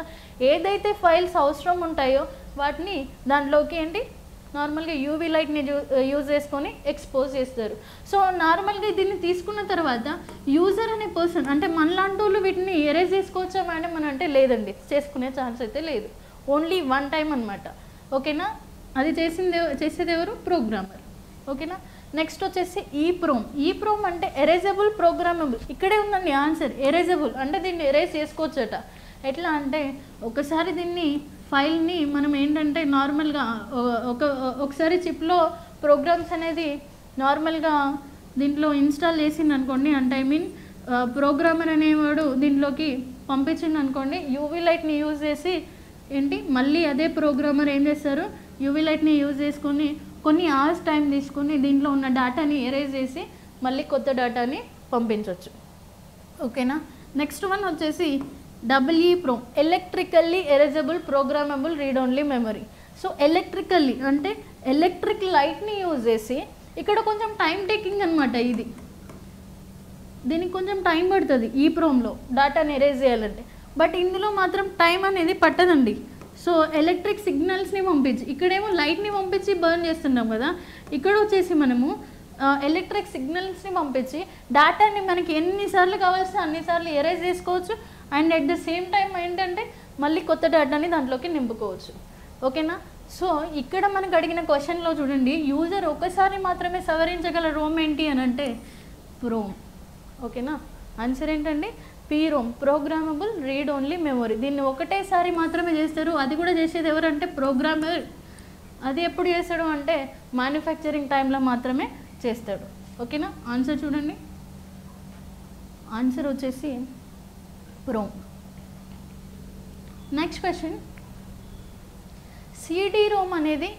A: ఏదైతే ఫైల్స్ అవసరం ఉంటాయో వాటిని దాంట్లోకి నార్మల్గా యూవీ లైట్ని యూజ్ చేసుకొని ఎక్స్పోజ్ చేస్తారు. సో నార్మల్గా దీన్ని తీసుకున్న తర్వాత యూజర్ అనే పర్సన్, అంటే మనలాంటి వాళ్ళు వీటిని ఎరేజ్ చేసుకోవచ్చా మేడం అని అంటే లేదండి, చేసుకునే ఛాన్స్ అయితే లేదు. ఓన్లీ 1 టైం అనమాట. ఓకేనా, అది చేసేది ఎవరు? ప్రోగ్రామర్. ఓకేనా, నెక్స్ట్ వచ్చేసి ఈప్రోమ్ అంటే ఎరేజబుల్ ప్రోగ్రామబుల్. ఇక్కడే ఉందండి ఆన్సర్, ఎరేజబుల్ అంటే దీన్ని ఎరేజ్ చేసుకోవచ్చట. ఎట్లా అంటే ఒకసారి దీన్ని ఫైల్ని మనం ఏంటంటే నార్మల్గా ఒకసారి చిప్లో ప్రోగ్రామ్స్ అనేది నార్మల్గా దీంట్లో ఇన్స్టాల్ చేసింది అనుకోండి, అంటే ప్రోగ్రామర్ అనేవాడు దీంట్లోకి పంపించింది అనుకోండి, యూవీ లైట్ని యూజ్ చేసి ఏంటి మళ్ళీ అదే ప్రోగ్రామర్ ఏం చేస్తారు, యూవీ లైట్ని యూజ్ చేసుకొని కొన్ని అవర్స్ టైం తీసుకొని దీంట్లో ఉన్న డేటాని ఎరేజ్ చేసి మళ్ళీ కొత్త డేటాని పంపించవచ్చు. ఓకేనా. నెక్స్ట్ వన్ వచ్చేసి EEPROM, electrically erasable programmable read only memory. So electrically అంటే ఎలక్ట్రిక్ లైట్ని యూజ్ చేసి, ఇక్కడ కొంచెం టైం టేకింగ్ అనమాట, దీనికి కొంచెం టైం పడుతుంది EEPROMలో డేటాని ఎరేజ్ చేయాలంటే, బట్ ఇందులో మాత్రం టైం అనేది పట్టదండి. సో ఎలక్ట్రిక్ సిగ్నల్స్ని పంపించి, ఇక్కడేమో లైట్ని పంపించి బర్న్ చేస్తున్నాం కదా, ఇక్కడ వచ్చేసి మనము ఎలక్ట్రిక్ సిగ్నల్స్ని పంపించి డేటాని మనకి ఎన్నిసార్లు కావాల్సిన అన్నిసార్లు ఎరేజ్ చేసుకోవచ్చు. And at the same time ఏంటంటే మళ్ళీ కొత్త డేటాని దాంట్లోకి నింపుకోవచ్చు. ఓకేనా. సో ఇక్కడ మనకు అడిగిన క్వశ్చన్లో చూడండి, యూజర్ ఒకసారి మాత్రమే సవరించగల రోమ్ ఏంటి అని అంటే ప్రోమ్. ఓకేనా. ఆన్సర్ ఏంటండి PROM, programmable read only memory. దీన్ని ఒకటేసారి మాత్రమే చేస్తారు, అది కూడా చేసేది ఎవరంటే ప్రోగ్రామర్. అది ఎప్పుడు చేస్తాడు అంటే మ్యానుఫ్యాక్చరింగ్ టైంలో మాత్రమే చేస్తాడు. ఓకేనా. ఆన్సర్ చూడండి, ఆన్సర్ వచ్చేసి PROM. నెక్స్ట్ క్వశ్చన్, CD-ROM అనేది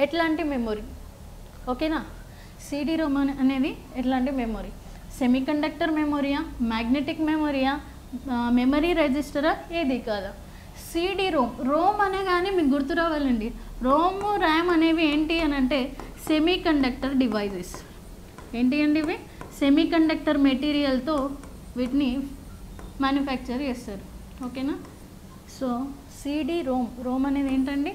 A: ఎట్లాంటి మెమొరీ? ఓకేనా. CD-ROM అనేది ఎట్లాంటి మెమొరీ? సెమీకండక్టర్ మెమొరియా, మ్యాగ్నెటిక్ మెమొరియా, మెమరీ రిజిస్టరా, ఏది కాదా? CD-ROM. రోమ్ అనే కానీ మీకు గుర్తు రావాలండి, రోమ్ ర్యామ్ అనేవి ఏంటి అని అంటే సెమీకండక్టర్ డివైజెస్. ఏంటి అండి ఇవి? సెమీకండక్టర్ మెటీరియల్తో వీటిని మ్యానుఫ్యాక్చర్ చేస్తారు. ఓకేనా. సో CD-ROM, రోమ్ అనేది ఏంటండి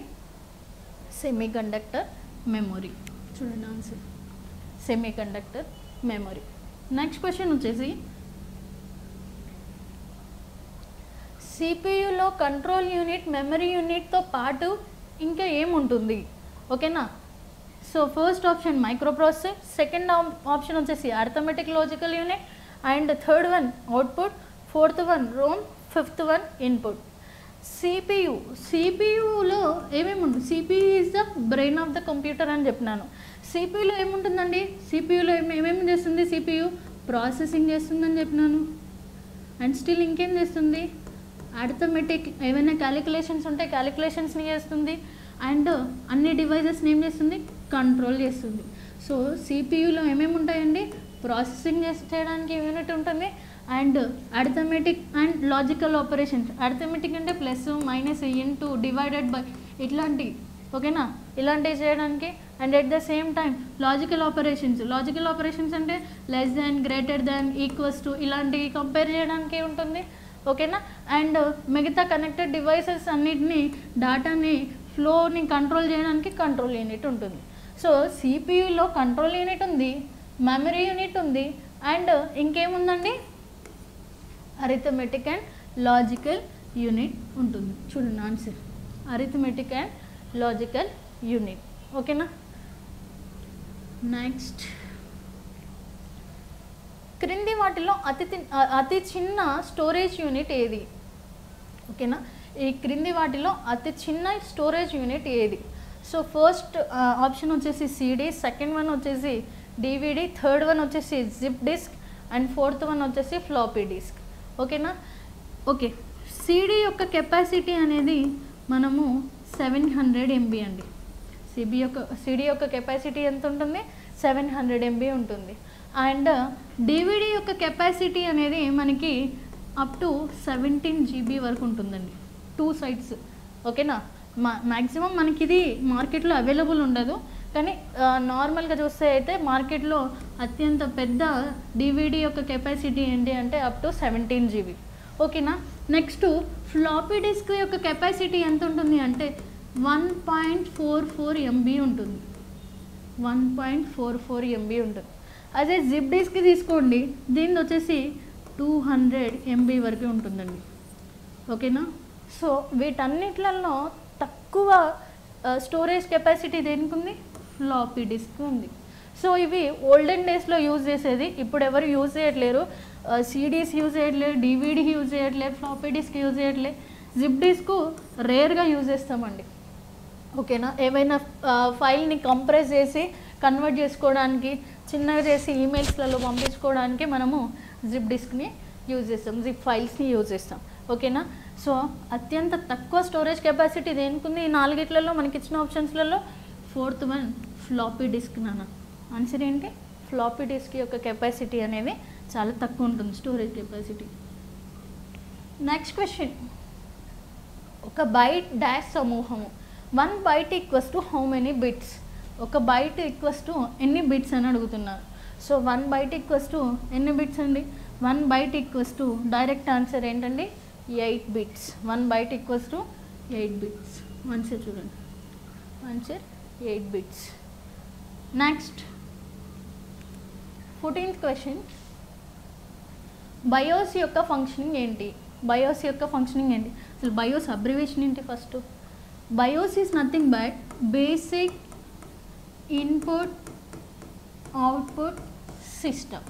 A: సెమీకండక్టర్ మెమొరీ. చూడండి answer semiconductor memory. Next question వచ్చేసి, సిపియులో కంట్రోల్ యూనిట్, మెమరీ యూనిట్తో పాటు ఇంకా ఏముంటుంది? ఓకేనా. So first option microprocessor, second option వచ్చేసి arithmetic logical unit, and third one output, fourth one ROM, fifth one input. సిపియులో ఏమేమి ఉంటుంది? CPU is the brain of the computer అని చెప్పినాను. సిపియులో ఏముంటుందండి? సిపియులో ఏమేమి చేస్తుంది? సిపియు ప్రాసెసింగ్ చేస్తుందని చెప్పినాను. అండ్ స్టిల్ ఇంకేం చేస్తుంది? అర్థమెటిక్, ఏమైనా క్యాలిక్యులేషన్స్ ఉంటే క్యాలిక్యులేషన్స్ని చేస్తుంది. అండ్ అన్ని డివైజెస్ని ఏం చేస్తుంది? కంట్రోల్ చేస్తుంది. సో సిపియులో ఏమేమి ఉంటాయండి? ప్రాసెసింగ్ చేయడానికి యూనిట్ ఉంటుంది, and arithmetic and logical operations. Arithmetic అంటే plus minus into divided by ఇట్లాంటి. ఓకేనా. ఇలాంటివి చేయడానికి. And at the same time logical operations అంటే less than, greater than, equals to ఇలాంటివి కంపేర్ చేయడానికి ఉంటుంది. ఓకేనా. అండ్ మిగతా కనెక్టెడ్ డివైసెస్ అన్నిటినీ డేటాని ఫ్లోని కంట్రోల్ చేయడానికి కంట్రోల్ యూనిట్ ఉంటుంది. సో సిపియులో కంట్రోల్ యూనిట్ ఉంది, మెమరీ యూనిట్ ఉంది, అండ్ ఇంకేముందండి? అరిథమెటిక్ అండ్ లాజికల్ యూనిట్ ఉంటుంది. చూడండి answer arithmetic and logical unit. ఓకేనా. నెక్స్ట్, క్రింది వాటిలో అతి చిన్న స్టోరేజ్ యూనిట్ ఏది? ఓకేనా. ఈ క్రింది వాటిలో అతి చిన్న స్టోరేజ్ యూనిట్ ఏది? సో ఫస్ట్ ఆప్షన్ వచ్చేసి CD, సెకండ్ వన్ వచ్చేసి DVD, థర్డ్ వన్ వచ్చేసి zip disk, and fourth one వచ్చేసి ఫ్లాపీ డిస్క్. ఓకేనా. ఓకే, CD యొక్క కెపాసిటీ అనేది మనము 700 MB అండి. CD యొక్క కెపాసిటీ ఎంత ఉంటుంది? 700 MB ఉంటుంది. అండ్ DVD యొక్క కెపాసిటీ అనేది మనకి అప్ టు 17 GB వరకు ఉంటుందండి, 2 sides. ఓకేనా. మ్యాక్సిమం మనకి ఇది మార్కెట్లో అవైలబుల్ ఉండదు, కానీ నార్మల్గా చూస్తే అయితే మార్కెట్లో అత్యంత పెద్ద DVD యొక్క కెపాసిటీ ఏంటి అంటే అప్ టు 17 GB. ఓకేనా. నెక్స్ట్, ఫ్లాపీ డిస్క్ యొక్క కెపాసిటీ ఎంత ఉంటుంది అంటే 1.44 MB ఉంటుంది. 1.44 MB ఉంటుంది. అదే జిప్ డిస్క్ తీసుకోండి, దీని వచ్చేసి 200 MB వరకు ఉంటుందండి. ఓకేనా. సో వీటన్నిట్లలో తక్కువ స్టోరేజ్ కెపాసిటీ దేనికి ఉంది? ఫ్లాపీ డిస్క్ ఉంది. సో ఇవి ఓల్డెన్ డేస్లో యూజ్ చేసేది, ఇప్పుడు ఎవరు యూజ్ చేయట్లేరు. CDs యూజ్ చేయట్లేదు, DVD యూజ్ చేయట్లేదు, ఫ్లాపీ డిస్క్ యూజ్ చేయట్లేదు. జిప్ డిస్క్ రేర్గా యూజ్ చేస్తామండి. ఓకేనా. ఏమైనా ఫైల్ని కంప్రెస్ చేసి కన్వర్ట్ చేసుకోవడానికి, చిన్నగా చేసి ఈమెయిల్స్లలో పంపించుకోవడానికి మనము జిప్ డిస్క్ని యూజ్ చేస్తాం, జిప్ ఫైల్స్ని యూజ్ చేస్తాం. ఓకేనా. సో అత్యంత తక్కువ స్టోరేజ్ కెపాసిటీ దేనికుంది ఈ నాలుగిట్లలో మనకి ఇచ్చిన ఆప్షన్స్లలో? ఫోర్త్ వన్ ఫ్లాపీ డిస్క్ నాన్న. ఆన్సర్ ఏంటి? ఫ్లాపీ డిస్క్ యొక్క కెపాసిటీ అనేది చాలా తక్కువ ఉంటుంది, స్టోరేజ్ కెపాసిటీ. నెక్స్ట్ క్వశ్చన్, ఒక బైట్ డాష్ సమూహము. 1 byte equals to how many bits? ఒక బైట్ ఈక్వల్స్ టు ఎన్ని బిట్స్ అని అడుగుతున్నారు. సో 1 బైట్ ఈక్వల్స్ టు ఎన్ని బిట్స్ అండి? 1 byte equals to direct answer ఏంటండి? 8 bits. 1 byte equals to 8 bits. Answer చూడండి, answer 8 bits. Next 14th question, BIOS యొక్క functioning ఏంటి? బయోస్ యొక్క ఫంక్షనింగ్ ఏంటి? అసలు బయోస్ అబ్రివేషన్ ఏంటి? First BIOS is nothing but basic input output system.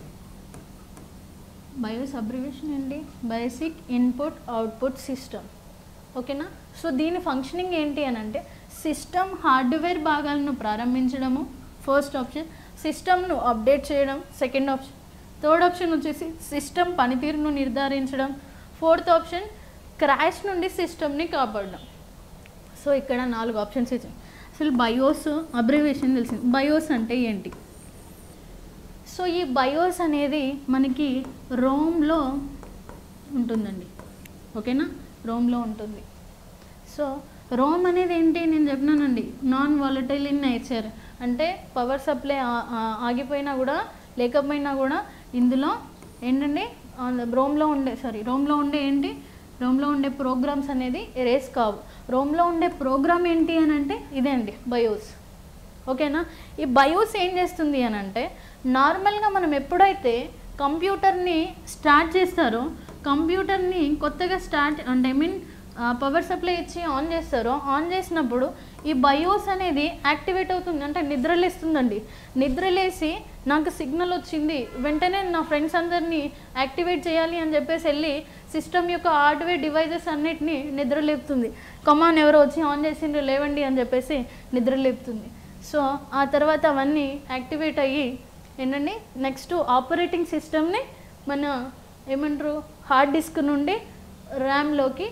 A: BIOS abbreviation ఏంటి? Basic input output system. ఓకేనా. So దీని ఫంక్షనింగ్ ఏంటి అని అంటే సిస్టమ్ హార్డ్వేర్ భాగాలను ప్రారంభించడము ఫస్ట్ ఆప్షన్, సిస్టమ్ను అప్డేట్ చేయడం సెకండ్ ఆప్షన్, థర్డ్ ఆప్షన్ వచ్చేసి సిస్టమ్ పనితీరును నిర్ధారించడం, ఫోర్త్ ఆప్షన్ క్రాష్ నుండి సిస్టమ్ని కాపాడడం. సో ఇక్కడ 4 ఆప్షన్స్ ఇచ్చాయి. అసలు బయోస్ అబ్రివేషన్ తెలిసింది. బయోస్ అంటే ఏంటి? సో ఈ బయోస్ అనేది మనకి రోమ్లో ఉంటుందండి. ఓకేనా, రోమ్లో ఉంటుంది. సో రోమ్ అనేది ఏంటి నేను చెప్పినానండి, నాన్ వాలటైల్ ఇన్ నేచర్. అంటే పవర్ సప్లై ఆగిపోయినా కూడా లేకపోయినా కూడా ఇందులో ఏంటండి రోమ్లో ఉండే ఏంటి, రోమ్లో ఉండే ప్రోగ్రామ్స్ అనేది ఎరేస్ కావు. రోమ్లో ఉండే ప్రోగ్రామ్ ఏంటి అని అంటే ఇదే అండి బయోస్. ఓకేనా. ఈ బయోస్ ఏం చేస్తుంది అని అంటే నార్మల్గా మనం ఎప్పుడైతే కంప్యూటర్ని స్టార్ట్ చేస్తారో, కంప్యూటర్ని కొత్తగా స్టార్ట్ అంటే పవర్ సప్లై ఇచ్చి ఆన్ చేస్తారో, ఆన్ చేసినప్పుడు ఈ బయోస్ అనేది యాక్టివేట్ అవుతుంది, అంటే నిద్రలేస్తుందండి. నిద్రలేసి నాకు సిగ్నల్ వచ్చింది, వెంటనే నా ఫ్రెండ్స్ అందరినీ యాక్టివేట్ చేయాలి అని చెప్పేసి వెళ్ళి సిస్టమ్ యొక్క హార్డ్వేర్ డివైజెస్ అన్నిటినీ నిద్రలేపుతుంది. కమాన్ ఎవరో వచ్చి ఆన్ చేసిండ్రు లేవండి అని చెప్పేసి నిద్రలేపుతుంది. సో ఆ తర్వాత అవన్నీ యాక్టివేట్ అయ్యి ఏంటండి నెక్స్ట్ ఆపరేటింగ్ సిస్టమ్ని మన ఏమంటారు హార్డ్ డిస్క్ నుండి ర్యామ్లోకి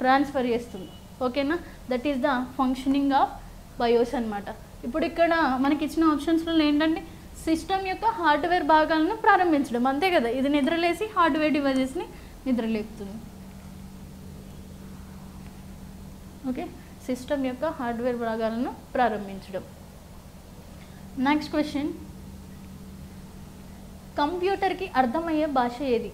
A: ట్రాన్స్ఫర్ చేస్తుంది. ఓకేనా, that is the functioning of BIOS అనమాట. ఇప్పుడు ఇక్కడ మనకి ఇచ్చిన ఆప్షన్స్లో ఏంటంటే సిస్టమ్ యొక్క హార్డ్వేర్ భాగాలను ప్రారంభించడం, అంతే కదా. ఇది నిద్రలేసి హార్డ్వేర్ డివైజెస్ని నిద్రలేపుతుంది. ఓకే, సిస్టమ్ యొక్క హార్డ్వేర్ భాగాలను ప్రారంభించడం. నెక్స్ట్ క్వశ్చన్, కంప్యూటర్కి అర్థమయ్యే భాష ఏది?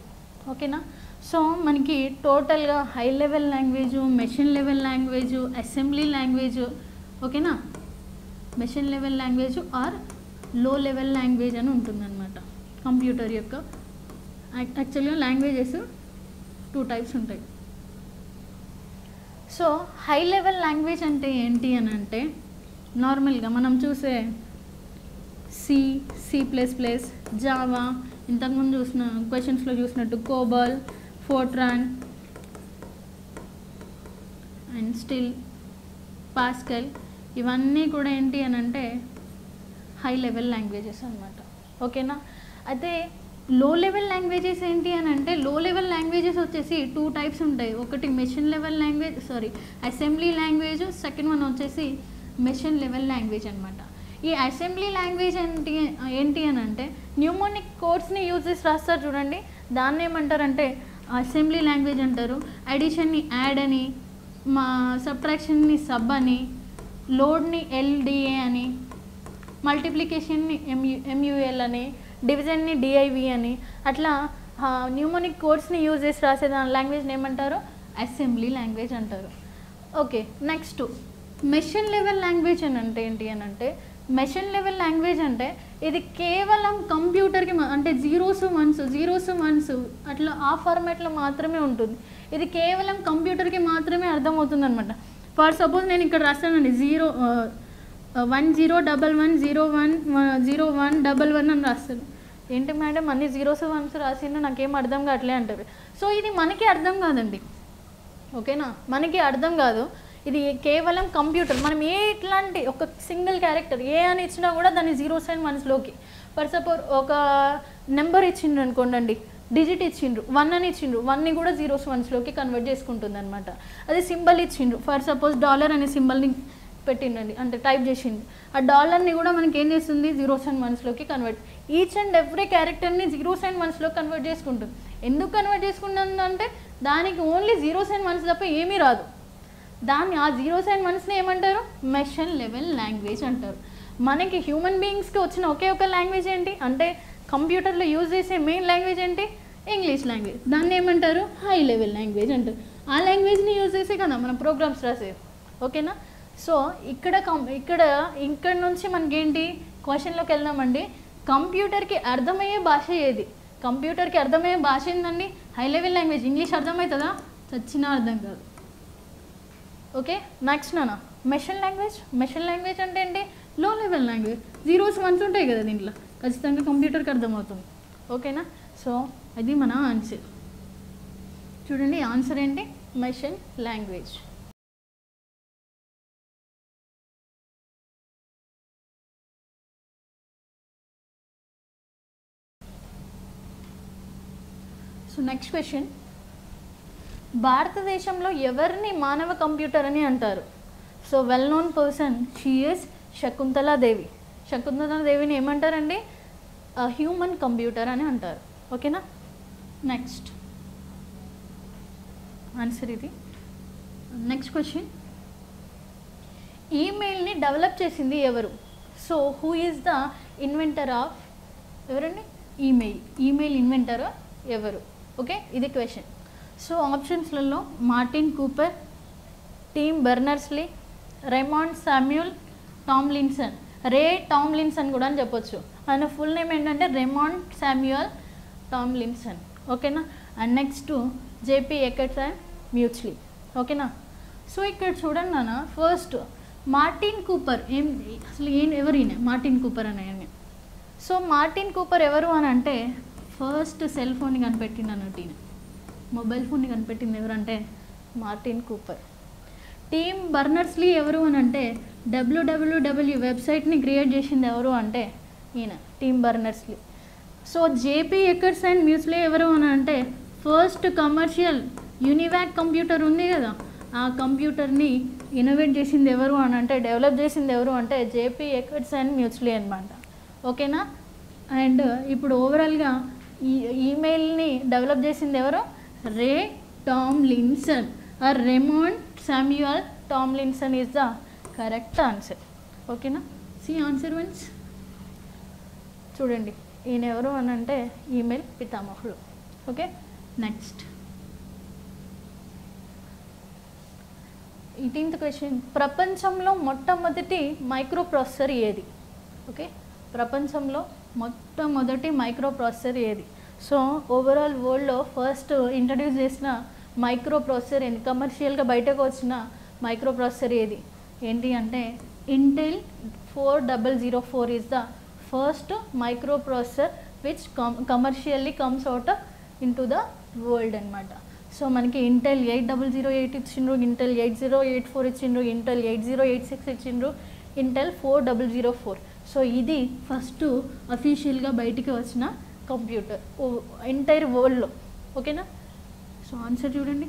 A: ఓకేనా. సో మనకి టోటల్గా high level language, machine level language, assembly language, ఓకేనా, మెషిన్ లెవెల్ లాంగ్వేజ్ ఆర్ లో లెవెల్ లాంగ్వేజ్ అని ఉంటుందన్నమాట కంప్యూటర్ యొక్క. యాక్చువల్గా లాంగ్వేజెస్ 2 టైప్స్ ఉంటాయి. సో హై లెవెల్ లాంగ్వేజ్ అంటే ఏంటి అని అంటే నార్మల్గా మనం చూసే C++, జావా, ఇంతకుముందు చూసిన క్వశ్చన్స్లో చూసినట్టు కోబాల్, ఫోర్ట్రాన్ అండ్ స్టిల్, పాస్కల్, ఇవన్నీ కూడా ఏంటి అని అంటే హై లెవెల్ లాంగ్వేజెస్ అనమాట. ఓకేనా. అయితే లో లెవెల్ లాంగ్వేజెస్ ఏంటి అని అంటే లో లెవెల్ లాంగ్వేజెస్ వచ్చేసి 2 టైప్స్ ఉంటాయి. ఒకటి machine level language, assembly language, second one వచ్చేసి మెషిన్ లెవెల్ లాంగ్వేజ్ అనమాట. ఈ అసెంబ్లీ లాంగ్వేజ్ ఏంటి అని అంటే న్యూమోనిక్ కోడ్స్ని యూజ్ చేసి రాస్తారు చూడండి, దాన్ని ఏమంటారంటే అసెంబ్లీ లాంగ్వేజ్ అంటారు. అడిషన్ని యాడ్ అని, మా సబ్ట్రాక్షన్ని సబ్ అని, లోడ్ని LDA అని, మల్టిప్లికేషన్ని MUL అని, డివిజన్ని DIV అని, అట్లా న్యూమోనిక్ కోడ్స్ని యూజ్ చేసి రాసే దాని లాంగ్వేజ్ని ఏమంటారు? అసెంబ్లీ లాంగ్వేజ్ అంటారు. Okay, next machine level language అని అంటే ఏంటి అని అంటే మెషిన్ లెవెల్ లాంగ్వేజ్ అంటే ఇది కేవలం కంప్యూటర్కి అంటే జీరోస్ వన్స్ అట్లా ఆ ఫార్మాట్లో మాత్రమే ఉంటుంది. ఇది కేవలం కంప్యూటర్కి మాత్రమే అర్థమవుతుంది అనమాట. ఫర్ సపోజ్ నేను ఇక్కడ రాస్తానండి 1011010111 అని రాస్తాను. ఏంటి మేడం అన్ని 0s 1s రాసిండు నాకేం అర్థం కావట్లే అంటారు. సో ఇది మనకి అర్థం కాదండి. ఓకేనా, మనకి అర్థం కాదు. ఇది కేవలం కంప్యూటర్. మనం ఇట్లాంటి ఒక సింగిల్ క్యారెక్టర్ ఏ అని ఇచ్చినా కూడా దాన్ని 0s and 1s లోకి, ఫర్ సపోజ్ ఒక నెంబర్ ఇచ్చిండు అనుకోండి డిజిట్ ఇచ్చిండ్రు 1 అని ఇచ్చిండ్రు 1ని కూడా జీరోస్ వన్స్లోకి కన్వర్ట్ చేసుకుంటుంది అనమాట. అదే సింబల్ ఇచ్చిండ్రు, ఫర్ సపోజ్ డాలర్ అనే సింబల్ని పెట్టిండండి, అంటే టైప్ చేసింది, ఆ డాలర్ని కూడా మనకి ఏం చేస్తుంది జీరోస్ అండ్ వన్స్లోకి కన్వర్ట్. ఈచ్ అండ్ ఎవ్రీ క్యారెక్టర్ని జీరోస్ అండ్ వన్స్లో కన్వర్ట్ చేసుకుంటుంది. ఎందుకు కన్వర్ట్ చేసుకుంటుంది అంటే దానికి ఓన్లీ జీరోస్ అండ్ వన్స్ తప్ప ఏమీ రాదు. దాన్ని ఆ జీరోస్ అండ్ వన్స్ని ఏమంటారు, మెషిన్ లెవెల్ లాంగ్వేజ్ అంటారు. మనకి హ్యూమన్ బీయింగ్స్కి వచ్చిన ఒకే ఒక లాంగ్వేజ్ ఏంటి అంటే కంప్యూటర్లో యూజ్ చేసే మెయిన్ లాంగ్వేజ్ ఏంటి, ఇంగ్లీష్ లాంగ్వేజ్. దాన్ని ఏమంటారు, హై లెవెల్ లాంగ్వేజ్ అంటారు. ఆ లాంగ్వేజ్ని యూజ్ చేసే కదా మనం ప్రోగ్రామ్స్ రాసేది. ఓకేనా. సో ఇక్కడ నుంచి మనకేంటి క్వశ్చన్లోకి వెళ్దామండి. కంప్యూటర్కి అర్థమయ్యే భాష ఏది, కంప్యూటర్కి అర్థమయ్యే భాష ఏందండి, హై లెవెల్ లాంగ్వేజ్. ఇంగ్లీష్ అర్థమవుతుందా, చచ్చినా అర్థం కాదు. ఓకే, నెక్స్ట్ నాన్న మెషిన్ లాంగ్వేజ్. మెషిన్ లాంగ్వేజ్ అంటే ఏంటి, లో లెవెల్ లాంగ్వేజ్. జీరోస్ వన్స్ ఉంటాయి కదా దీంట్లో, ఖచ్చితంగా కంప్యూటర్కి అర్థమవుతుంది. ఓకేనా. సో అది మన ఆన్సర్. చూడండి ఆన్సర్ ఏంటి, machine language. So next question, భారతదేశంలో ఎవరిని మానవ కంప్యూటర్ అని అంటారు. So well known person she is Shakuntala Devi. శకుంతలాదేవిని ఏమంటారండి, హ్యూమన్ కంప్యూటర్ అని అంటారు. ఓకేనా. నెక్స్ట్ ఆన్సర్ ఇది. నెక్స్ట్ క్వశ్చన్, ఈమెయిల్ని డెవలప్ చేసింది ఎవరు. So who is the inventor of, ఎవరండి, ఈమెయిల్ ఇన్వెంటర్ ఎవరు. ఓకే, ఇది క్వశ్చన్. సో ఆప్షన్స్లలో Martin Cooper, Tim Berners-Lee, Raymond Samuel Tomlinson. Ray Tomlinson కూడా అని చెప్పొచ్చు. ఆయన ఫుల్ నేమ్ ఏంటంటే రేమండ్ శామ్యూల్ టామ్లిన్సన్. ఓకేనా. And next JP Eckerts and Mauchly. ఓకేనా. సో ఇక్కడ చూడండి నాన్న, ఫస్ట్ మార్టిన్ కూపర్ అసలు ఎవరు ఈయన మార్టిన్ కూపర్ అనే. సో మార్టిన్ కూపర్ ఎవరు అని అంటే ఫస్ట్ సెల్ ఫోన్ని కనిపెట్టింది అన్నట్టు ఈయన, మొబైల్ ఫోన్ని కనిపెట్టింది ఎవరంటే మార్టిన్ కూపర్. టీమ్ బర్నర్స్-లీ ఎవరు అని అంటే డబ్ల్యూడబ్ల్యూడబ్ల్యూ వెబ్సైట్ని క్రియేట్ చేసింది ఎవరు అంటే ఈయన team బర్నర్స్-లీ. So JP Eckerts and మ్యూచ్లీ ఎవరు అని అంటే ఫస్ట్ కమర్షియల్ యూనివాక్ కంప్యూటర్ ఉంది కదా, ఆ కంప్యూటర్ని ఇన్నోవేట్ చేసింది ఎవరు అని అంటే డెవలప్ చేసింది ఎవరు అంటే జేపీ ఎకర్ట్స్ అండ్ మ్యూచ్లీ అనమాట. ఓకేనా. అండ్ ఇప్పుడు ఓవరాల్గా ఈ ఈమెయిల్ని డెవలప్ చేసింది ఎవరు, Ray Tomlinson or Raymond Samuel Tomlinson is the correct answer. ఓకేనా. C answer once. చూడండి ఈయన ఎవరు అని అంటే ఈమెయిల్ పితామహుడు. ఓకే. నెక్స్ట్ 18th క్వశ్చన్, ప్రపంచంలో మొట్టమొదటి మైక్రో ప్రాసెసర్ ఏది. ఓకే, ప్రపంచంలో మొట్టమొదటి మైక్రో ప్రాసెసర్ ఏది. సో ఓవరాల్ వరల్డ్లో ఫస్ట్ ఇంట్రడ్యూస్ చేసిన మైక్రో ప్రాసెసర్ ఏంటి, కమర్షియల్గా బయటకు వచ్చిన మైక్రో ప్రాసెసర్ ఏది ఏంటి అంటే Intel 4004 is the first micro processor which commercially comes out into the world అనమాట. సో మనకి ఇంటెల్ 8008 ఇచ్చిండ్రు, ఇంటెల్ 8084 ఇచ్చిండ్రు, ఇంటెల్ 8086 ఇచ్చిండ్రు, ఇంటెల్ 4004. సో ఇది ఫస్ట్ అఫీషియల్గా బయటికి వచ్చిన కంప్యూటర్ ఎంటైర్ వరల్డ్లో. ఓకేనా. సో ఆన్సర్ చూడండి,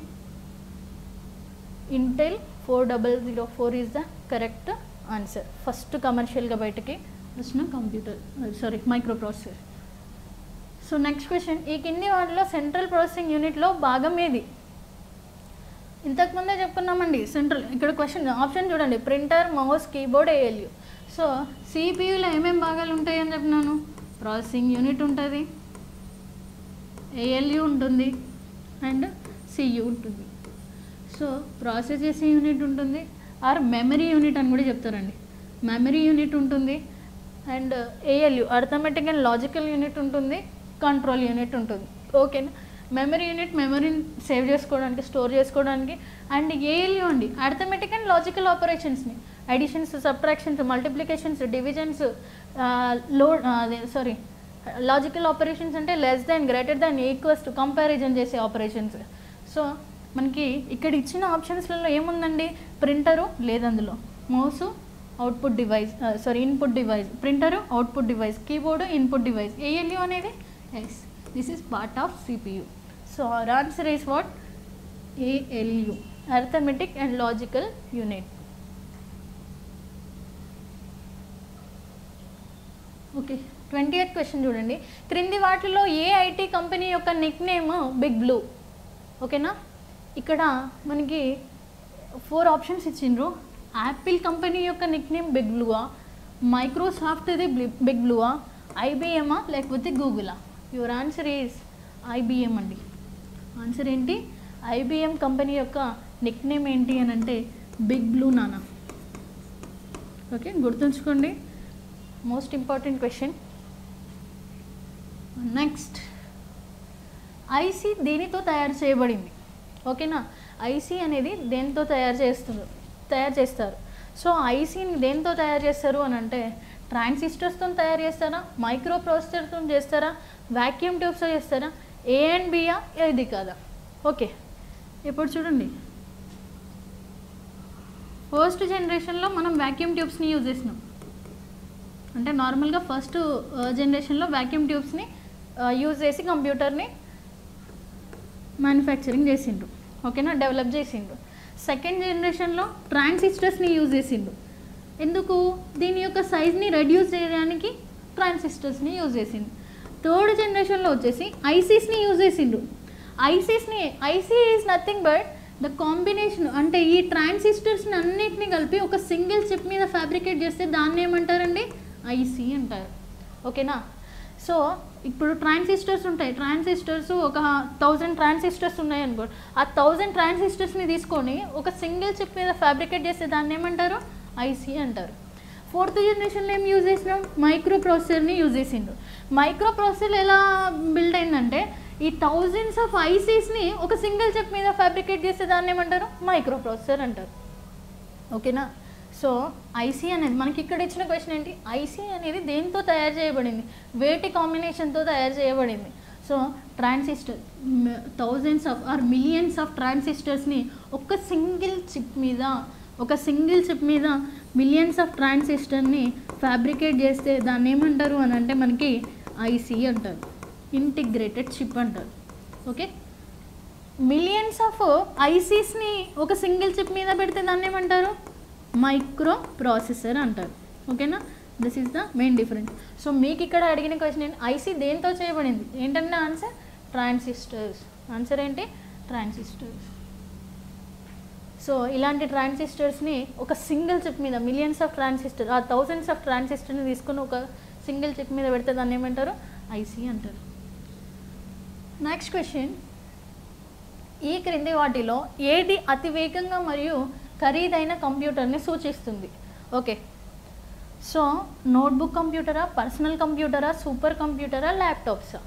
A: Intel 4004 is the correct answer. First కమర్షియల్గా బయటకి వచ్చిన computer, sorry microprocessor. So next question, ఈ కింది వాటిలో సెంట్రల్ ప్రాసెసింగ్ యూనిట్లో భాగం ఏది. ఇంతకుముందే చెప్పుకున్నామండి సెంట్రల్. ఇక్కడ క్వశ్చన్ ఆప్షన్ చూడండి, printer, mouse, keyboard, ALU. So సిపియూలో ఏమేమి భాగాలు ఉంటాయి అని చెప్పినాను, ప్రాసెసింగ్ యూనిట్ ఉంటుంది, ఏఎల్యూ ఉంటుంది అండ్ సియు ఉంటుంది. సో ప్రాసెస్ చేసే యూనిట్ ఉంటుంది ఆర్ మెమరీ యూనిట్ అని కూడా చెప్తారండి. మెమరీ యూనిట్ ఉంటుంది and ALU arithmetic and logical unit ఉంటుంది, కంట్రోల్ యూనిట్ ఉంటుంది. ఓకేనా. మెమరీ యూనిట్ మెమరీని సేవ్ చేసుకోవడానికి, స్టోర్ చేసుకోవడానికి. అండ్ ఏఎల్యూ అండి అర్థమెటిక్ అండ్ లాజికల్ ఆపరేషన్స్ని, additions, subtractions, multiplications, divisions, logical operations అంటే less than, greater than, equals to, comparison చేసే ఆపరేషన్స్. సో మనకి ఇక్కడ ఇచ్చిన ఆప్షన్స్లలో ఏముందండి, ప్రింటరు లేదు అందులో, mouse output device, input device, printer output device, keyboard input device, ALU అనేది yes This is part of CPU. So our answer is what? ALU, arithmetic and logical unit. Okay 20th question చూడండి. క్రింది వాటిలో ఏ IT company యొక్క nick name big blue? ఓకేనా, ఇక్కడ మనకి 4 options ఇచ్చిండ్రు. యాపిల్ కంపెనీ యొక్క నిక్ నేమ్ బిగ్ బ్లూవా, మైక్రోసాఫ్ట్ది బిగ్ బ్లూవా, ఐబిఎమ్మా లేకపోతే గూగులా? యువర్ ఆన్సర్ ఈజ్ ఐబిఎం అండి. ఆన్సర్ ఏంటి? ఐబిఎం కంపెనీ యొక్క నిక్ నేమ్ ఏంటి అని అంటే బిగ్ బ్లూ నాన్న. ఓకే, గుర్తుంచుకోండి, most important question. Next, IC దేనితో తయారు చేయబడింది? ఓకేనా, ఐసీ అనేది దేనితో తయారు చేస్తారు. సో ఐసీని దేనితో తయారు చేస్తారు అని అంటే ట్రాన్సిస్టర్స్తో తయారు చేస్తారా, మైక్రో ప్రాసెసర్తో చేస్తారా, వ్యాక్యూమ్ ట్యూబ్స్తో చేస్తారా? ఏ అండ్ బియా, ఏది కాదా? ఓకే, ఇప్పుడు చూడండి, ఫస్ట్ జనరేషన్లో మనం వ్యాక్యూమ్ ట్యూబ్స్ని యూజ్ చేసినాం. అంటే నార్మల్గా ఫస్ట్ జనరేషన్లో వ్యాక్యూమ్ ట్యూబ్స్ని యూజ్ చేసి కంప్యూటర్ని మ్యానుఫ్యాక్చరింగ్ చేసిండ్రు. ఓకేనా, డెవలప్ చేసిండ్రు. సెకండ్ జనరేషన్లో ట్రాన్సిస్టర్స్ని యూజ్ చేసిండ్రు. ఎందుకు? దీని యొక్క సైజ్ని రెడ్యూస్ చేయడానికి ట్రాన్సిస్టర్స్ని యూజ్ చేసిండ్రు. థర్డ్ జనరేషన్లో వచ్చేసి ఐసీస్ని యూజ్ చేసిండ్రు. IC is nothing but the combination, అంటే ఈ ట్రాన్సిస్టర్స్ని అన్నిటిని కలిపి ఒక సింగిల్ చిప్ మీద ఫ్యాబ్రికేట్ చేస్తే దాన్ని ఏమంటారండి? ఐసీ అంటారు. ఓకేనా, సో ఇప్పుడు ట్రాన్సిస్టర్స్ ఉంటాయి. ట్రాన్సిస్టర్స్ ఒక 1000 ట్రాన్సిస్టర్స్ ఉన్నాయి అనుకోండి. ఆ 1000 ట్రాన్సిస్టర్స్ని తీసుకొని ఒక సింగిల్ చిప్ మీద ఫ్యాబ్రికేట్ చేస్తే దాన్ని ఏమంటారు? ఐసీ అంటారు. ఫోర్త్ జనరేషన్లో ఏం యూజ్ చేసినాం? మైక్రో ప్రాసెసర్ని యూజ్ చేసిండ్రు. మైక్రో ప్రాసెసర్ ఎలా బిల్డ్ అయిందంటే ఈ థౌజండ్స్ ఆఫ్ ఐసీస్ని ఒక సింగిల్ చిప్ మీద ఫ్యాబ్రికేట్ చేస్తే దాన్ని ఏమంటారు? మైక్రో ప్రాసెసర్ అంటారు. ఓకేనా, సో ఐసీ అనేది మనకి ఇక్కడ ఇచ్చిన క్వశ్చన్ ఏంటి? ఐసీ అనేది దేంతో తయారు చేయబడింది? వేటి కాంబినేషన్తో తయారు చేయబడింది? So transistor, thousands of or millions of ట్రాన్సిస్టర్స్ని ఒక సింగిల్ చిప్ మీద మిలియన్స్ ఆఫ్ ట్రాన్సిస్టర్ని ఫ్యాబ్రికేట్ చేస్తే దాన్ని ఏమంటారు అని అంటే మనకి ఐసీ అంటారు, ఇంటిగ్రేటెడ్ చిప్ అంటారు. ఓకే, మిలియన్స్ ఆఫ్ ఐసీస్ని ఒక సింగిల్ చిప్ మీద పెడితే దాన్ని ఏమంటారు? మైక్రో ప్రాసెసర్ అంటారు. ఓకేనా, this is the main difference. So మీకు ఇక్కడ అడిగిన క్వశ్చన్ ఏంటి? ఐసీ దేంతో చేయబడింది? ఏంటంటే ఆన్సర్ ట్రాన్సిస్టర్స్. ఆన్సర్ ఏంటి? ట్రాన్సిస్టర్స్. సో ఇలాంటి ట్రాన్సిస్టర్స్ని ఒక సింగిల్ చిప్ మీద మిలియన్స్ ఆఫ్ ట్రాన్సిస్టర్, ఆ థౌజండ్స్ ఆఫ్ ట్రాన్సిస్టర్ని తీసుకుని ఒక సింగిల్ చిప్ మీద పెడితే దాన్ని ఏమంటారు? ఐసీ అంటారు. నెక్స్ట్ క్వశ్చన్, ఈ క్రింది వాటిలో ఏది అతి వేగంగా మరియు ఖరీదైన కంప్యూటర్ని సూచిస్తుంది? ఓకే, సో నోట్బుక్ కంప్యూటరా, పర్సనల్ కంప్యూటరా, సూపర్ కంప్యూటరా, ల్యాప్టాప్సా?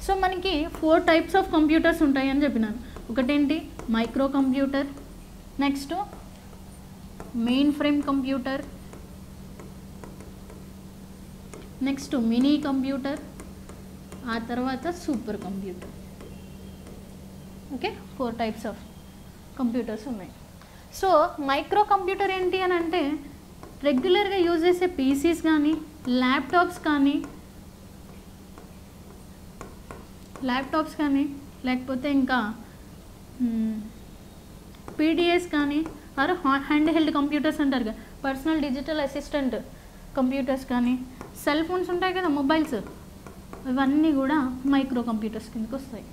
A: సో మనకి 4 టైప్స్ ఆఫ్ కంప్యూటర్స్ ఉంటాయని చెప్పినాను. ఒకటేంటి? Micro computer, next mainframe computer, next mini computer, ఆ తర్వాత super computer. Okay, 4 types of computers ఉన్నాయి. సో మైక్రో కంప్యూటర్ ఏంటి అని అంటే రెగ్యులర్గా యూజ్ చేసే పీసీస్ కానీ ల్యాప్టాప్స్ కానీ లేకపోతే ఇంకా పీడిఎస్ కానీ ఆర్ హ్యాండ్ హెల్డ్ కంప్యూటర్స్ అంటారు కదా, పర్సనల్ డిజిటల్ అసిస్టెంట్ కంప్యూటర్స్ కానీ, సెల్ ఫోన్స్ ఉంటాయి కదా, మొబైల్స్, ఇవన్నీ కూడా మైక్రో కంప్యూటర్స్ కిందకి వస్తాయి.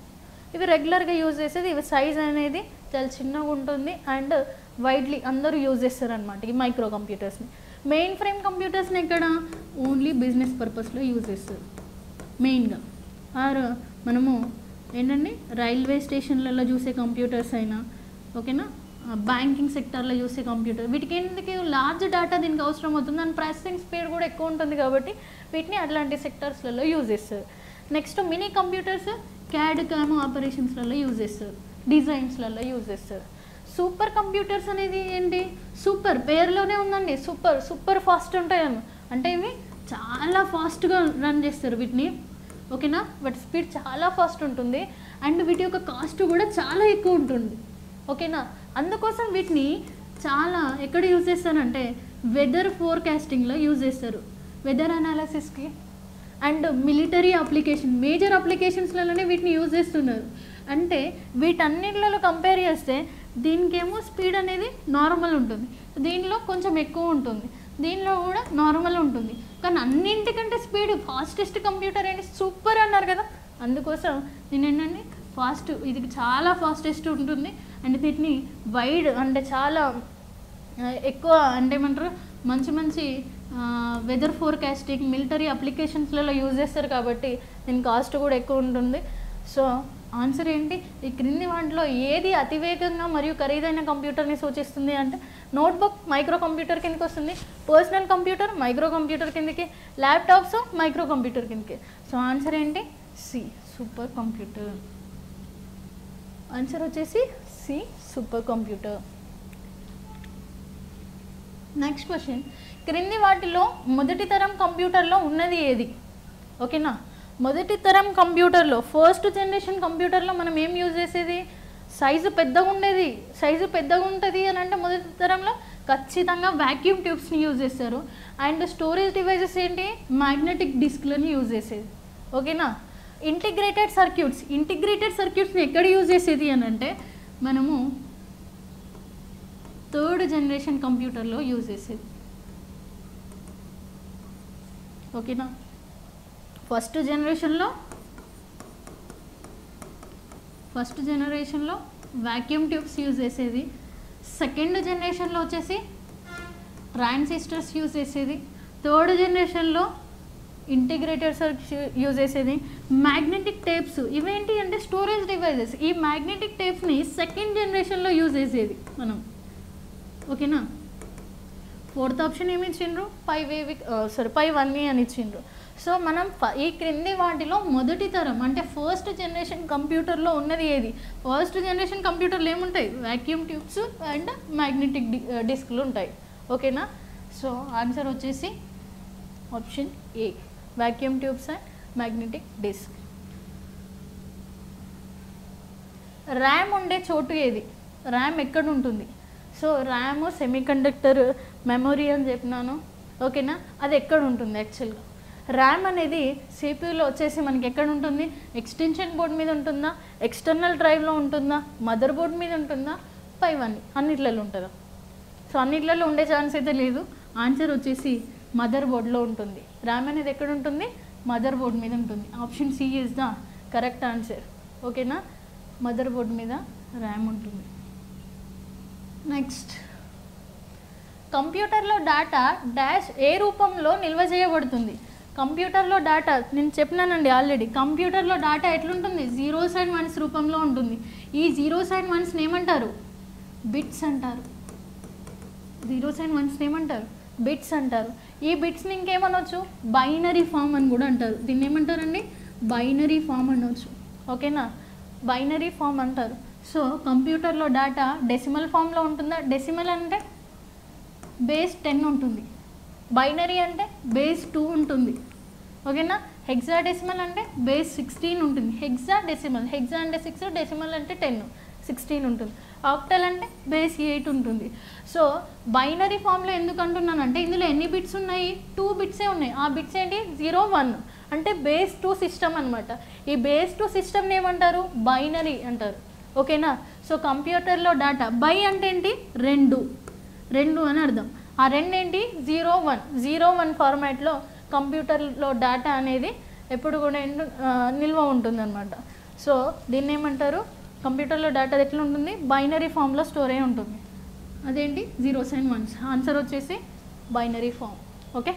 A: ఇవి రెగ్యులర్గా యూజ్ చేసేది, ఇవి సైజ్ అనేది చాలా చిన్నగా ఉంటుంది అండ్ వైడ్లీ అందరూ యూజ్ చేస్తారు అనమాట ఈ మైక్రో కంప్యూటర్స్ని. మెయిన్ ఫ్రేమ్ కంప్యూటర్స్ని ఎక్కడ? ఓన్లీ బిజినెస్ పర్పస్లో యూజ్ చేస్తారు మెయిన్గా. ఆర్ మనము ఏంటండి రైల్వే స్టేషన్లలో చూసే కంప్యూటర్స్ అయినా, ఓకేనా, బ్యాంకింగ్ సెక్టర్లో చూసే కంప్యూటర్, వీటికి ఎందుకు లార్జ్ డేటా దీనికి అవసరం అవుతుంది అండ్ ప్రాసెసింగ్ స్పీడ్ కూడా ఎక్కువ ఉంటుంది కాబట్టి వీటిని అట్లాంటి సెక్టర్స్లలో యూజ్ చేస్తారు. Next mini computers CAD CAM ఆపరేషన్స్లలో యూజ్ చేస్తారు, డిజైన్స్లలో యూజ్ చేస్తారు. సూపర్ కంప్యూటర్స్ అనేది ఏంటి? సూపర్ పేరులోనే ఉందండి, సూపర్ ఫాస్ట్ ఉంటాయి అంటే ఇవి చాలా ఫాస్ట్గా రన్ చేస్తారు వీటిని. ఓకేనా, బట్ స్పీడ్ చాలా ఫాస్ట్ ఉంటుంది అండ్ వీటి యొక్క కాస్ట్ కూడా చాలా ఎక్కువ ఉంటుంది. ఓకేనా, అందుకోసం వీటిని చాలా ఎక్కడ యూజ్ చేస్తారంటే వెదర్ ఫోర్కాస్టింగ్లో యూజ్ చేస్తారు, వెదర్ అనాలిసిస్కి అండ్ మిలిటరీ అప్లికేషన్, మేజర్ అప్లికేషన్స్లలోనే వీటిని యూజ్ చేస్తున్నారు. అంటే వీటన్నిటిలో కంపేర్ చేస్తే దీనికేమో స్పీడ్ అనేది నార్మల్ ఉంటుంది, దీనిలో కొంచెం ఎక్కువ ఉంటుంది, దీనిలో కూడా నార్మల్ ఉంటుంది. కానీ అన్నింటికంటే స్పీడ్ ఫాస్టెస్ట్ కంప్యూటర్ ఏంటి, సూపర్ అన్నారు కదా. అందుకోసం నేను ఏంటంటే ఫాస్ట్, ఇది చాలా ఫాస్టెస్ట్ ఉంటుంది. అండ్ వీటిని వైడ్ అంటే చాలా ఎక్కువ అంటే ఏమంటారు మంచి మంచి వెదర్ ఫోర్కాస్టింగ్, మిలిటరీ అప్లికేషన్స్లలో యూజ్ చేస్తారు కాబట్టి దీని కాస్ట్ కూడా ఎక్కువ ఉంటుంది. సో ఆన్సర్ ఏంటి, ఈ క్రింది వాటిలో ఏది అతివేగంగా మరియు ఖరీదైన కంప్యూటర్ని సూచిస్తుంది అంటే నోట్బుక్ మైక్రో కంప్యూటర్ కిందకి వస్తుంది, పర్సనల్ కంప్యూటర్ మైక్రో కంప్యూటర్ కిందకి, ల్యాప్టాప్స్ మైక్రో కంప్యూటర్ కిందకి. సో ఆన్సర్ ఏంటి, సి సూపర్ కంప్యూటర్. ఆన్సర్ వచ్చేసి C super computer. Next question, క్రింది వాటిలో మొదటి తరం కంప్యూటర్లో ఉన్నది ఏది? ఓకేనా, మొదటి తరం కంప్యూటర్లో ఫస్ట్ జనరేషన్ కంప్యూటర్లో మనం ఏం యూజ్ చేసేది, సైజు పెద్దగా ఉండేది. సైజు పెద్దగా ఉంటుంది అని అంటే మొదటి తరంలో ఖచ్చితంగా వ్యాక్యూమ్ ట్యూబ్స్ని యూజ్ చేస్తారు. అండ్ స్టోరేజ్ డివైజెస్ ఏంటి, మ్యాగ్నెటిక్ డిస్క్లని యూజ్ చేసేది. ఓకేనా, ఇంటిగ్రేటెడ్ సర్క్యూట్స్ని ఎక్కడ యూజ్ చేసేది అని అంటే మనము థర్డ్ జనరేషన్ కంప్యూటర్లో యూజ్ చేసేది. ఓకేనా, ఫస్ట్ జనరేషన్లో వ్యాక్యూమ్ ట్యూబ్స్ యూజ్ చేసేది, సెకండ్ జనరేషన్లో వచ్చేసి ట్రాన్సిస్టర్స్ యూజ్ చేసేది, థర్డ్ జనరేషన్లో ఇంటిగ్రేటెడ్ సర్క్యూట్ యూజ్ చేసేది, మ్యాగ్నెటిక్ టేప్స్ ఇవేంటి అంటే స్టోరేజ్ డివైజెస్. ఈ మ్యాగ్నెటిక్ టేప్స్ని సెకండ్ జనరేషన్లో యూజ్ చేసేది మనం. ఓకేనా, ఫోర్త్ ఆప్షన్ ఏమి ఇచ్చిండ్రు, పై 1 అని ఇచ్చిండ్రు. సో మనం ఈ క్రింది వాటిలో మొదటి తరం అంటే ఫస్ట్ జనరేషన్ కంప్యూటర్లో ఉన్నది ఏది? ఫస్ట్ జనరేషన్ కంప్యూటర్లు ఏముంటాయి, వ్యాక్యూమ్ ట్యూబ్స్ అండ్ మ్యాగ్నెటిక్ డిస్క్లు ఉంటాయి. ఓకేనా, సో ఆన్సర్ వచ్చేసి option A, vacuum tubes and magnetic disk. RAM ఉండే చోటు ఏది? ర్యామ్ ఎక్కడ ఉంటుంది? సో ర్యామ్ సెమీకండక్టర్ మెమొరీ అని చెప్పినాను. ఓకేనా, అది ఎక్కడ ఉంటుంది యాక్చువల్గా? ర్యామ్ అనేది సిపియూలో వచ్చేసి మనకి ఎక్కడ ఉంటుంది, ఎక్స్టెన్షన్ బోర్డ్ మీద ఉంటుందా, ఎక్స్టర్నల్ డ్రైవ్లో ఉంటుందా, మదర్ బోర్డ్ మీద ఉంటుందా, పైవన్నీ అన్నిట్లలో ఉంటుందా? సో అన్నిట్లలో ఉండే ఛాన్స్ అయితే లేదు. ఆన్సర్ వచ్చేసి మదర్ బోర్డ్లో ఉంటుంది. ర్యామ్ అనేది ఎక్కడ ఉంటుంది, మదర్ బోర్డ్ మీద ఉంటుంది. Option C is the correct answer. ఓకేనా, మదర్ బోర్డ్ మీద ర్యామ్ ఉంటుంది. నెక్స్ట్, కంప్యూటర్లో డేటా డాష్ ఏ రూపంలో నిల్వ చేయబడుతుంది? కంప్యూటర్లో డేటా నేను చెప్పినానండి ఆల్రెడీ, కంప్యూటర్లో డేటా ఎట్లుంటుంది, 0s and 1s రూపంలో ఉంటుంది. ఈ 0s and 1s ఏమంటారు, బిట్స్ అంటారు. 0s and 1s ఏమంటారు, బిట్స్ అంటారు. ఈ బిట్స్ని ఇంకేమనొచ్చు, బైనరీ ఫామ్ అని కూడా అంటారు. దీన్ని ఏమంటారండి, బైనరీ ఫామ్ అనొచ్చు. ఓకేనా, బైనరీ ఫామ్ అంటారు. సో కంప్యూటర్లో డేటా డెసిమల్ ఫామ్లో ఉంటుందా? డెసిమల్ అంటే బేస్ 10 ఉంటుంది, బైనరీ అంటే బేస్ 2 ఉంటుంది. ఓకేనా, హెక్సాడెసిమల్ అంటే బేస్ 16 ఉంటుంది. హెక్సా అంటే 6, డెసిమల్ అంటే 10, 16 ఉంటుంది. ఆక్టల్ అంటే బేస్ 8 ఉంటుంది. సో బైనరీ ఫామ్లో ఎందుకు అంటున్నానంటే ఇందులో ఎన్ని బిట్స్ ఉన్నాయి, 2 బిట్సే ఉన్నాయి. ఆ బిట్స్ ఏంటి, 0, 1 అంటే బేస్ 2 సిస్టమ్ అనమాట. ఈ బేస్ 2 సిస్టమ్ని ఏమంటారు, బైనరీ అంటారు. ఓకేనా, సో కంప్యూటర్లో డేటా బై అంటే ఏంటి, 2 అని అర్థం. ఆ 2 ఏంటి, 0, 1 ఫార్మాట్లో కంప్యూటర్లో డేటా అనేది ఎప్పుడు కూడా నిల్వ ఉంటుందన్నమాట. సో దీన్ని ఏమంటారు, కంప్యూటర్లో డేటా ఎట్లా ఉంటుంది, బైనరీ ఫామ్లో స్టోర్ అయి ఉంటుంది. అదేంటి, 0s and 1s. ఆన్సర్ వచ్చేసి బైనరీ ఫామ్. ఓకే.